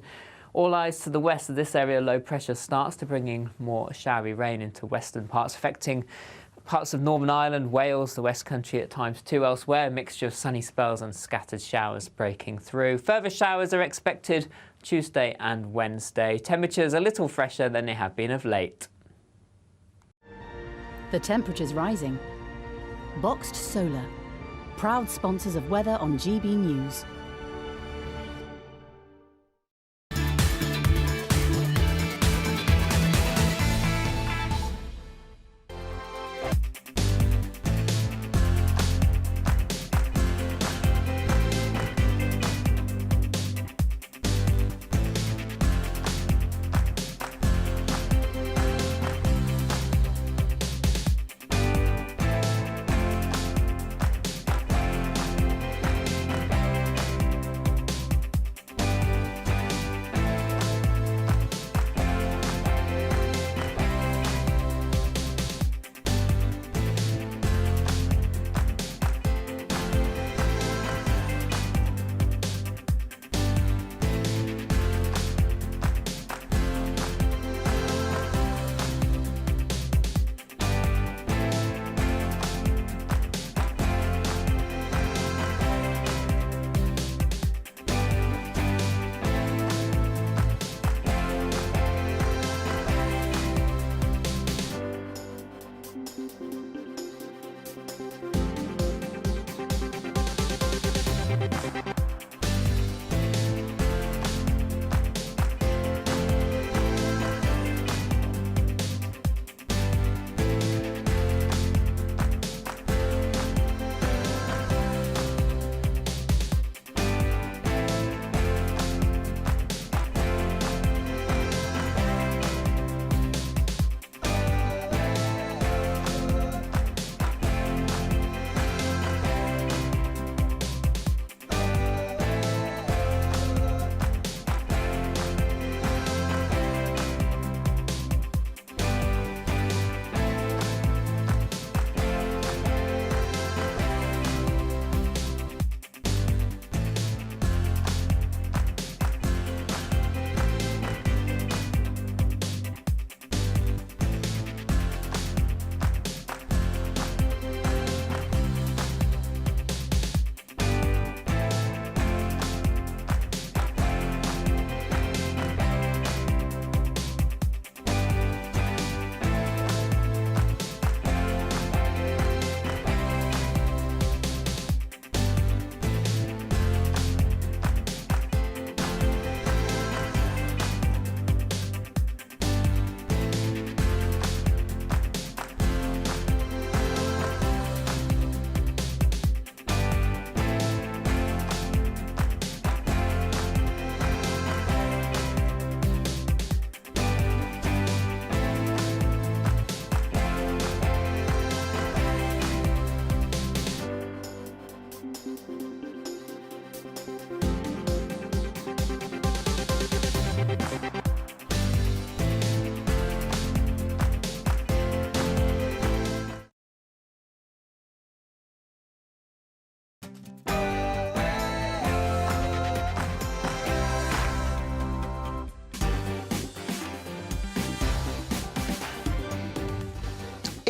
all eyes to the west of this area. Low pressure starts to bring in more showery rain into western parts, affecting parts of Northern Ireland, Wales, the West Country at times too. Elsewhere, a mixture of sunny spells and scattered showers breaking through. Further showers are expected Tuesday and Wednesday. Temperatures a little fresher than they have been of late. The temperature's rising. Boxed Solar, proud sponsors of weather on GB News.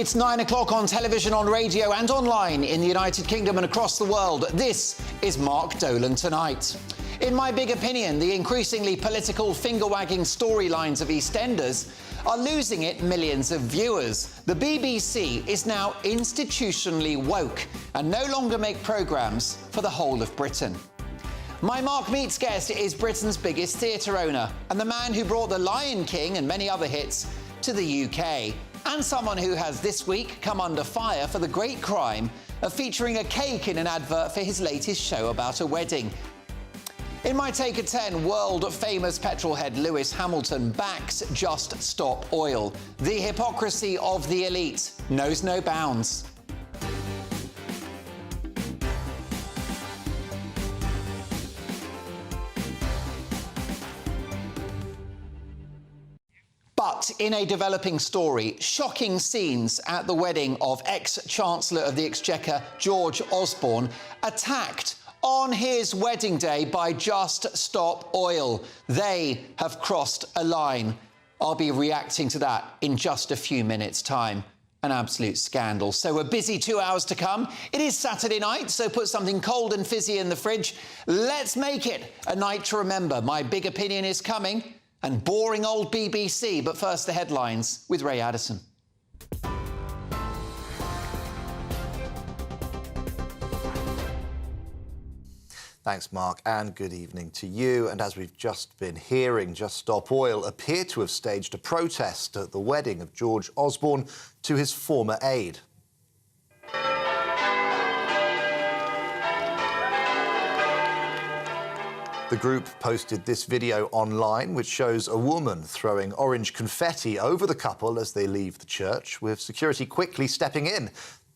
It's 9 o'clock on television, on radio and online in the United Kingdom and across the world. This is Mark Dolan Tonight. In my big opinion, the increasingly political finger-wagging storylines of EastEnders are losing it millions of viewers. The BBC is now institutionally woke and no longer make programmes for the whole of Britain. My Mark Meets guest is Britain's biggest theatre owner and the man who brought The Lion King and many other hits to the UK, and someone who has this week come under fire for the great crime of featuring a cake in an advert for his latest show about a wedding. In my Take at 10, world-famous petrolhead Lewis Hamilton backs Just Stop Oil. The hypocrisy of the elite knows no bounds. But in a developing story, shocking scenes at the wedding of ex-Chancellor of the Exchequer George Osborne, attacked on his wedding day by Just Stop Oil. They have crossed a line. I'll be reacting to that in just a few minutes' time. An absolute scandal. So a busy 2 hours to come. It is Saturday night, so put something cold and fizzy in the fridge. Let's make it a night to remember. My big opinion is coming, and boring old BBC. But first, the headlines with Ray Addison. Thanks, Mark, and good evening to you. And as we've just been hearing, Just Stop Oil appear to have staged a protest at the wedding of George Osborne to his former aide. The group posted this video online, which shows a woman throwing orange confetti over the couple as they leave the church, with security quickly stepping in.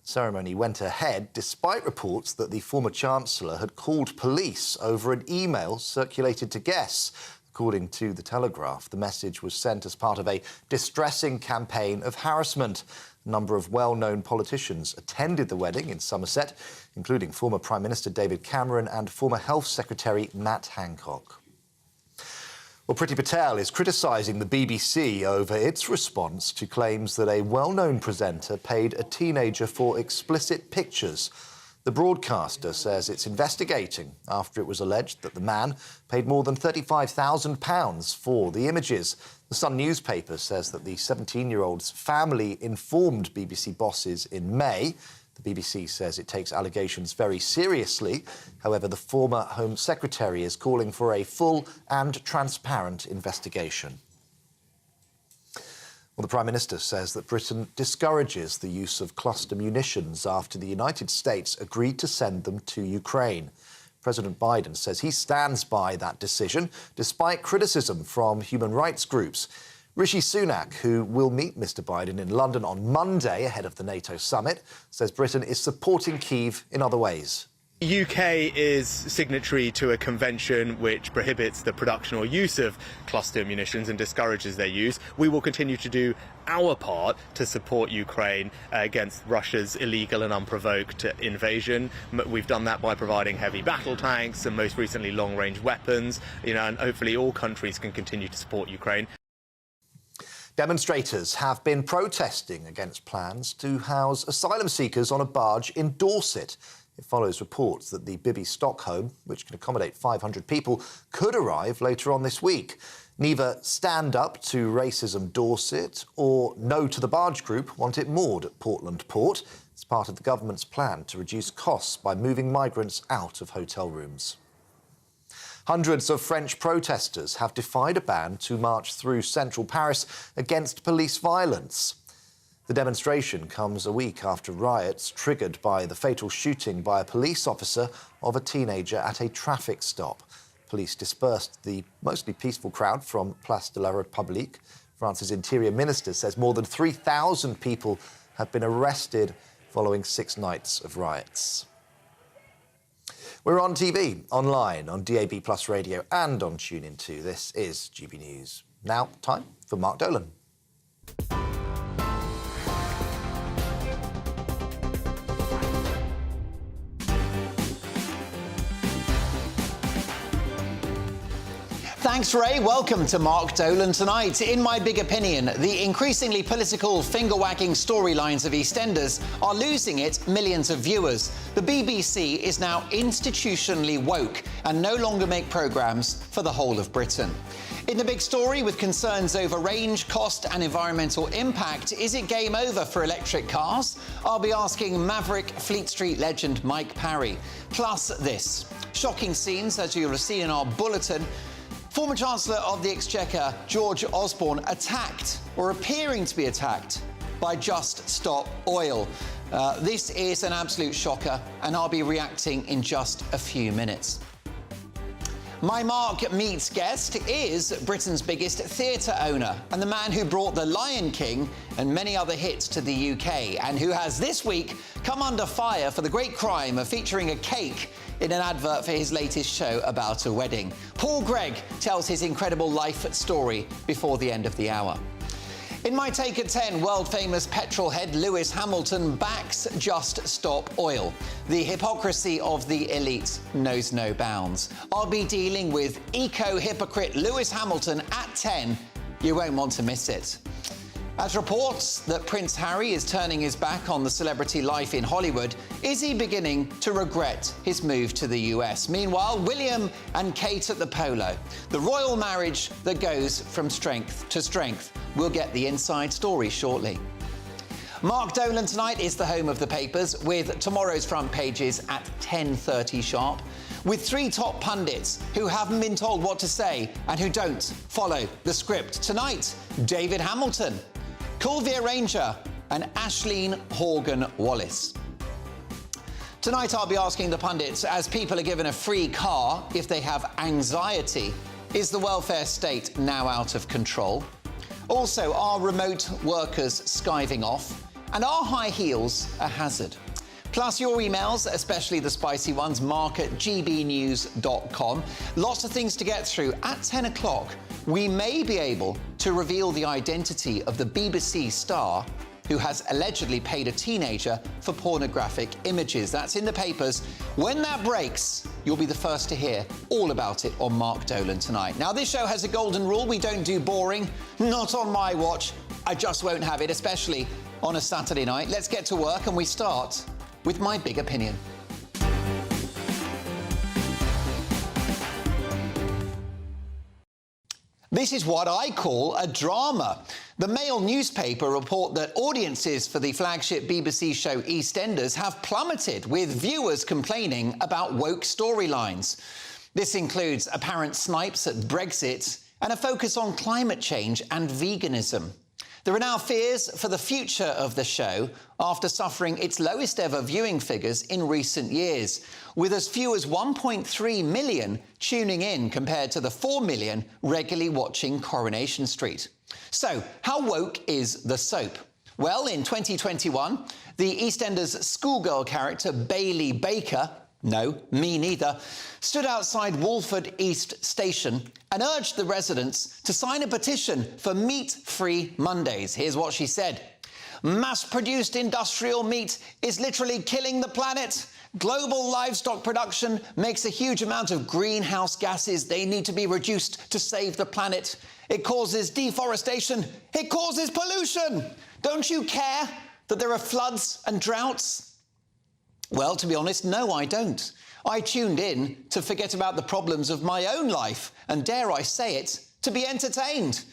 The ceremony went ahead despite reports that the former Chancellor had called police over an email circulated to guests. According to The Telegraph, the message was sent as part of a distressing campaign of harassment. A number of well-known politicians attended the wedding in Somerset, including former Prime Minister David Cameron and former Health Secretary Matt Hancock. Well, Priti Patel is criticising the BBC over its response to claims that a well-known presenter paid a teenager for explicit pictures. The broadcaster says it's investigating after it was alleged that the man paid more than £35,000 for the images. The Sun newspaper says that the 17-year-old's family informed BBC bosses in May. The BBC says it takes allegations very seriously. However, the former Home Secretary is calling for a full and transparent investigation. Well, the Prime Minister says that Britain discourages the use of cluster munitions after the United States agreed to send them to Ukraine. President Biden says he stands by that decision, despite criticism from human rights groups. Rishi Sunak, who will meet Mr Biden in London on Monday ahead of the NATO summit, says Britain is supporting Kyiv in other ways. The UK is signatory to a convention which prohibits the production or use of cluster munitions and discourages their use. We will continue to do our part to support Ukraine against Russia's illegal and unprovoked invasion. We've done that by providing heavy battle tanks and most recently long-range weapons, and hopefully all countries can continue to support Ukraine. Demonstrators have been protesting against plans to house asylum seekers on a barge in Dorset. It follows reports that the Bibby Stockholm, which can accommodate 500 people, could arrive later on this week. Neither Stand Up to Racism Dorset or No to the Barge Group want it moored at Portland Port. It's part of the government's plan to reduce costs by moving migrants out of hotel rooms. Hundreds of French protesters have defied a ban to march through central Paris against police violence. The demonstration comes a week after riots triggered by the fatal shooting by a police officer of a teenager at a traffic stop. Police dispersed the mostly peaceful crowd from Place de la République. France's Interior Minister says more than 3,000 people have been arrested following 6 nights of riots. We're on TV, online, on DAB+ radio and on TuneIn 2. This is GB News. Now, time for Mark Dolan. Thanks, Ray. Welcome to Mark Dolan Tonight. In my big opinion, the increasingly political finger-wagging storylines of EastEnders are losing it millions of viewers. The BBC is now institutionally woke and no longer make programmes for the whole of Britain. In the big story, with concerns over range, cost and environmental impact, is it game over for electric cars? I'll be asking Maverick Fleet Street legend Mike Parry. Plus this. Shocking scenes, as you'll have seen in our bulletin. Former Chancellor of the Exchequer, George Osborne, attacked, or appearing to be attacked, by Just Stop Oil. This is an absolute shocker, and I'll be reacting in just a few minutes. My Mark Meets guest is Britain's biggest theatre owner and the man who brought The Lion King and many other hits to the UK, and who has this week come under fire for the great crime of featuring a cake in an advert for his latest show about a wedding. Paul Gregg tells his incredible life story before the end of the hour. In my take at 10, world-famous petrol head Lewis Hamilton backs Just Stop Oil. The hypocrisy of the elite knows no bounds. I'll be dealing with eco-hypocrite Lewis Hamilton at 10. You won't want to miss it. As reports that Prince Harry is turning his back on the celebrity life in Hollywood, is he beginning to regret his move to the US? Meanwhile, William and Kate at the polo, the royal marriage that goes from strength to strength. We'll get the inside story shortly. Mark Dolan Tonight is the home of the papers, with tomorrow's front pages at 10:30 sharp, with three top pundits who haven't been told what to say and who don't follow the script. Tonight, David Hamilton, Colvia Ranger and Ashleen Horgan-Wallace. Tonight I'll be asking the pundits, as people are given a free car if they have anxiety, is the welfare state now out of control? Also, are remote workers skiving off? And are high heels a hazard? Plus your emails, especially the spicy ones, mark@gbnews.com. Lots of things to get through. At 10 o'clock, we may be able to reveal the identity of the BBC star who has allegedly paid a teenager for pornographic images. That's in the papers. When that breaks, you'll be the first to hear all about it on Mark Dolan Tonight. Now, this show has a golden rule. We don't do boring. Not on my watch. I just won't have it, especially on a Saturday night. Let's get to work, and we start with my big opinion. This is what I call a drama. The Mail newspaper report that audiences for the flagship BBC show EastEnders have plummeted, with viewers complaining about woke storylines. This includes apparent snipes at Brexit and a focus on climate change and veganism. There are now fears for the future of the show after suffering its lowest ever viewing figures in recent years, with as few as 1.3 million tuning in compared to the 4 million regularly watching Coronation Street. So, how woke is the soap? Well, in 2021, the EastEnders schoolgirl character Bailey Baker, no, me neither, stood outside Walford East Station and urged the residents to sign a petition for meat-free Mondays. Here's what she said. Mass-produced industrial meat is literally killing the planet. Global livestock production makes a huge amount of greenhouse gases. They need to be reduced to save the planet. It causes deforestation. It causes pollution. Don't you care that there are floods and droughts? Well, to be honest, no, I don't. I tuned in to forget about the problems of my own life and, dare I say it, to be entertained.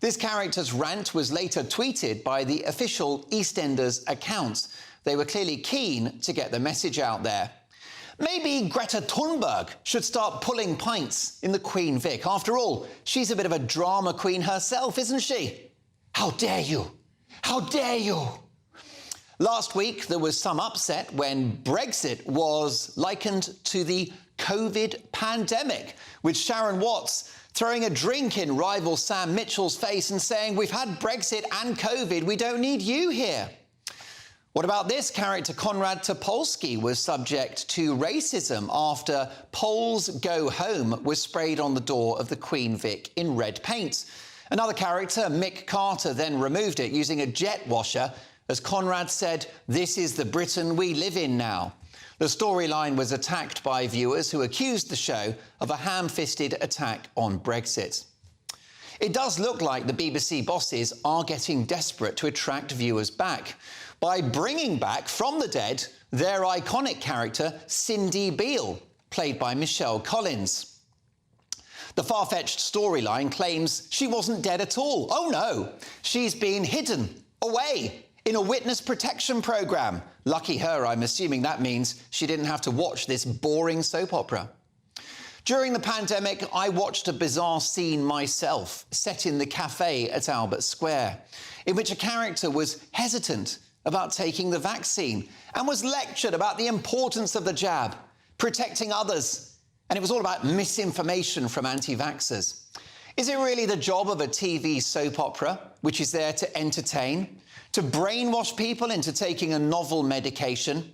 This character's rant was later tweeted by the official EastEnders account. They were clearly keen to get the message out there. Maybe Greta Thunberg should start pulling pints in the Queen Vic. After all, she's a bit of a drama queen herself, isn't she? How dare you? How dare you? Last week, there was some upset when Brexit was likened to the COVID pandemic, with Sharon Watts throwing a drink in rival Sam Mitchell's face and saying, "We've had Brexit and COVID, we don't need you here." What about this character? Konrad Topolsky was subject to racism after Poles Go Home was sprayed on the door of the Queen Vic in red paint. Another character, Mick Carter, then removed it using a jet washer, as Konrad said, "This is the Britain we live in now." The storyline was attacked by viewers who accused the show of a ham-fisted attack on Brexit. It does look like the BBC bosses are getting desperate to attract viewers back by bringing back from the dead their iconic character, Cindy Beale, played by Michelle Collins. The far-fetched storyline claims she wasn't dead at all. Oh no, she's been hidden away in a witness protection programme. Lucky her, I'm assuming that means she didn't have to watch this boring soap opera. During the pandemic, I watched a bizarre scene myself, set in the cafe at Albert Square, in which a character was hesitant about taking the vaccine and was lectured about the importance of the jab, protecting others, and it was all about misinformation from anti-vaxxers. Is it really the job of a TV soap opera, which is there to entertain, to brainwash people into taking a novel medication?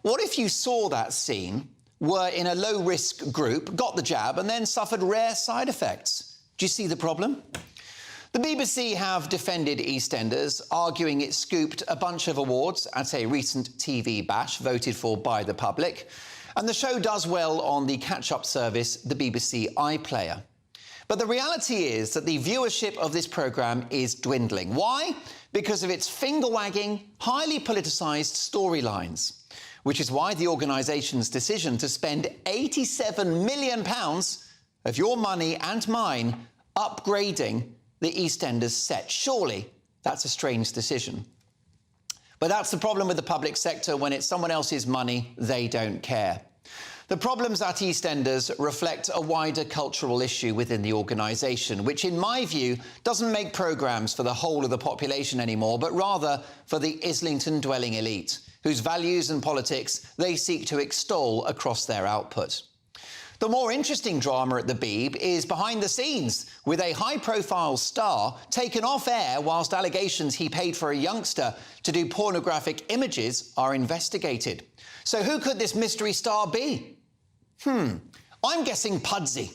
What if you saw that scene, were in a low-risk group, got the jab, and then suffered rare side effects? Do you see the problem? The BBC have defended EastEnders, arguing it scooped a bunch of awards at a recent TV bash voted for by the public. And the show does well on the catch-up service, the BBC iPlayer. But the reality is that the viewership of this programme is dwindling. Why? Because of its finger-wagging, highly politicised storylines, which is why the organisation's decision to spend £87 million of your money and mine upgrading the EastEnders set. Surely that's a strange decision. But that's the problem with the public sector. When it's someone else's money, they don't care. The problems at EastEnders reflect a wider cultural issue within the organisation, which, in my view, doesn't make programmes for the whole of the population anymore, but rather for the Islington-dwelling elite, whose values and politics they seek to extol across their output. The more interesting drama at the Beeb is behind the scenes, with a high-profile star taken off air whilst allegations he paid for a youngster to do pornographic images are investigated. So who could this mystery star be? I'm guessing Pudsey.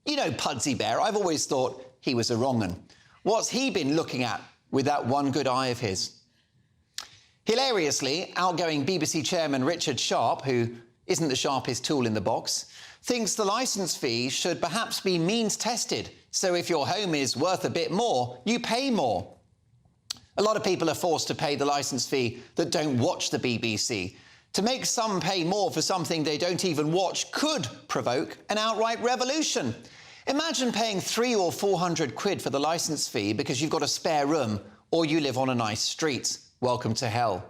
You know Pudsey Bear, I've always thought he was a wrong 'un. What's he been looking at with that one good eye of his? Hilariously, outgoing BBC chairman Richard Sharp, who isn't the sharpest tool in the box, thinks the licence fee should perhaps be means-tested, so if your home is worth a bit more, you pay more. A lot of people are forced to pay the licence fee that don't watch the BBC. To make some pay more for something they don't even watch could provoke an outright revolution. Imagine paying 300 or 400 quid for the licence fee because you've got a spare room or you live on a nice street. Welcome to hell.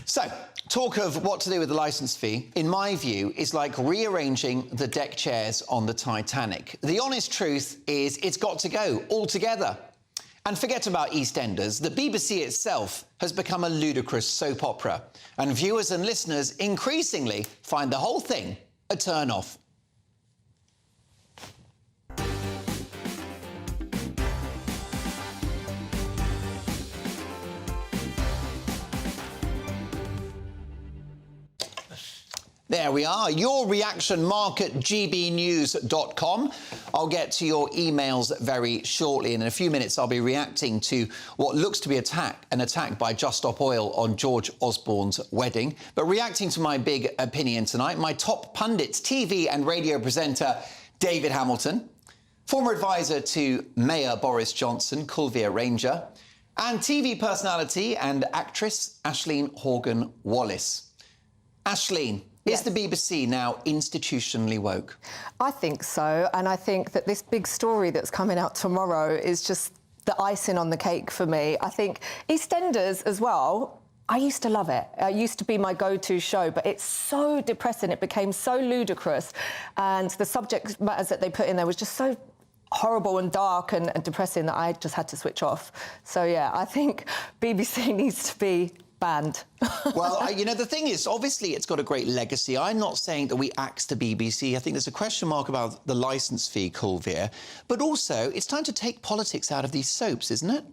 So, talk of what to do with the licence fee, in my view, is like rearranging the deck chairs on the Titanic. The honest truth is it's got to go altogether. And forget about EastEnders, the BBC itself has become a ludicrous soap opera, and viewers and listeners increasingly find the whole thing a turn-off. There we are. Your reaction, mark at gbnews.com. I'll get to your emails very shortly. In a few minutes, I'll be reacting to what looks to be an attack by Just Stop Oil on George Osborne's wedding. But reacting to my big opinion tonight, my top pundits, TV and radio presenter David Hamilton, former advisor to Mayor Boris Johnson, Culvia Ranger, and TV personality and actress Aisling Horgan-Wallace. Aisling, is the BBC now institutionally woke? I think so, and I think that this big story that's coming out tomorrow is just the icing on the cake for me. I think EastEnders as well, I used to love it. It used to be my go-to show, but it's so depressing. It became so ludicrous, and the subject matters that they put in there was just so horrible and dark and depressing that I just had to switch off. So, yeah, I think BBC needs to be banned. Well, you know, the thing is, obviously, it's got a great legacy. I'm not saying that we axe the BBC. I think there's a question mark about the licence fee, Culvia. But also, it's time to take politics out of these soaps, isn't it?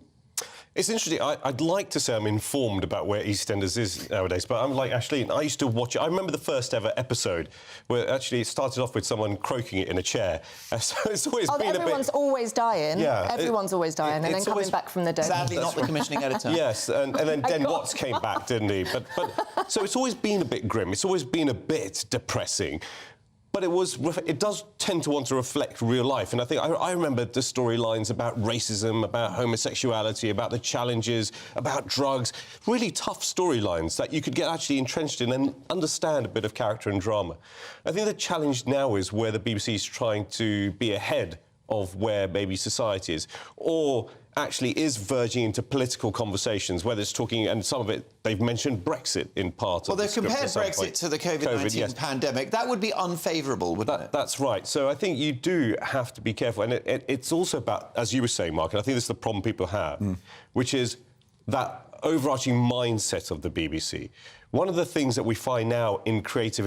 It's interesting. I'd like to say I'm informed about where EastEnders is nowadays, but I'm like Ashleen. I used to watch it. I remember the first ever episode where actually it started off with someone croaking it in a chair. So it's always been everyone's a bit... always dying. Yeah, everyone's always dying, and then coming back from the dead. Sadly, not the commissioning editor. Yes, and then Den Watts came back, didn't he? But so it's always been a bit grim. It's always been a bit depressing. But it does tend to want to reflect real life. And I think I remember the storylines about racism, about homosexuality, about the challenges, about drugs. Really tough storylines that you could get actually entrenched in and understand a bit of character and drama. I think the challenge now is where the BBC is trying to be ahead of where maybe society is, or actually is verging into political conversations, whether it's talking, and some of it, they've mentioned Brexit in part. Well, they've compared Brexit to the COVID-19 pandemic. That would be unfavourable, wouldn't it? That's right. So I think you do have to be careful. And it's also about, as you were saying, Mark, and I think this is the problem people have, which is that overarching mindset of the BBC. One of the things that we find now in creative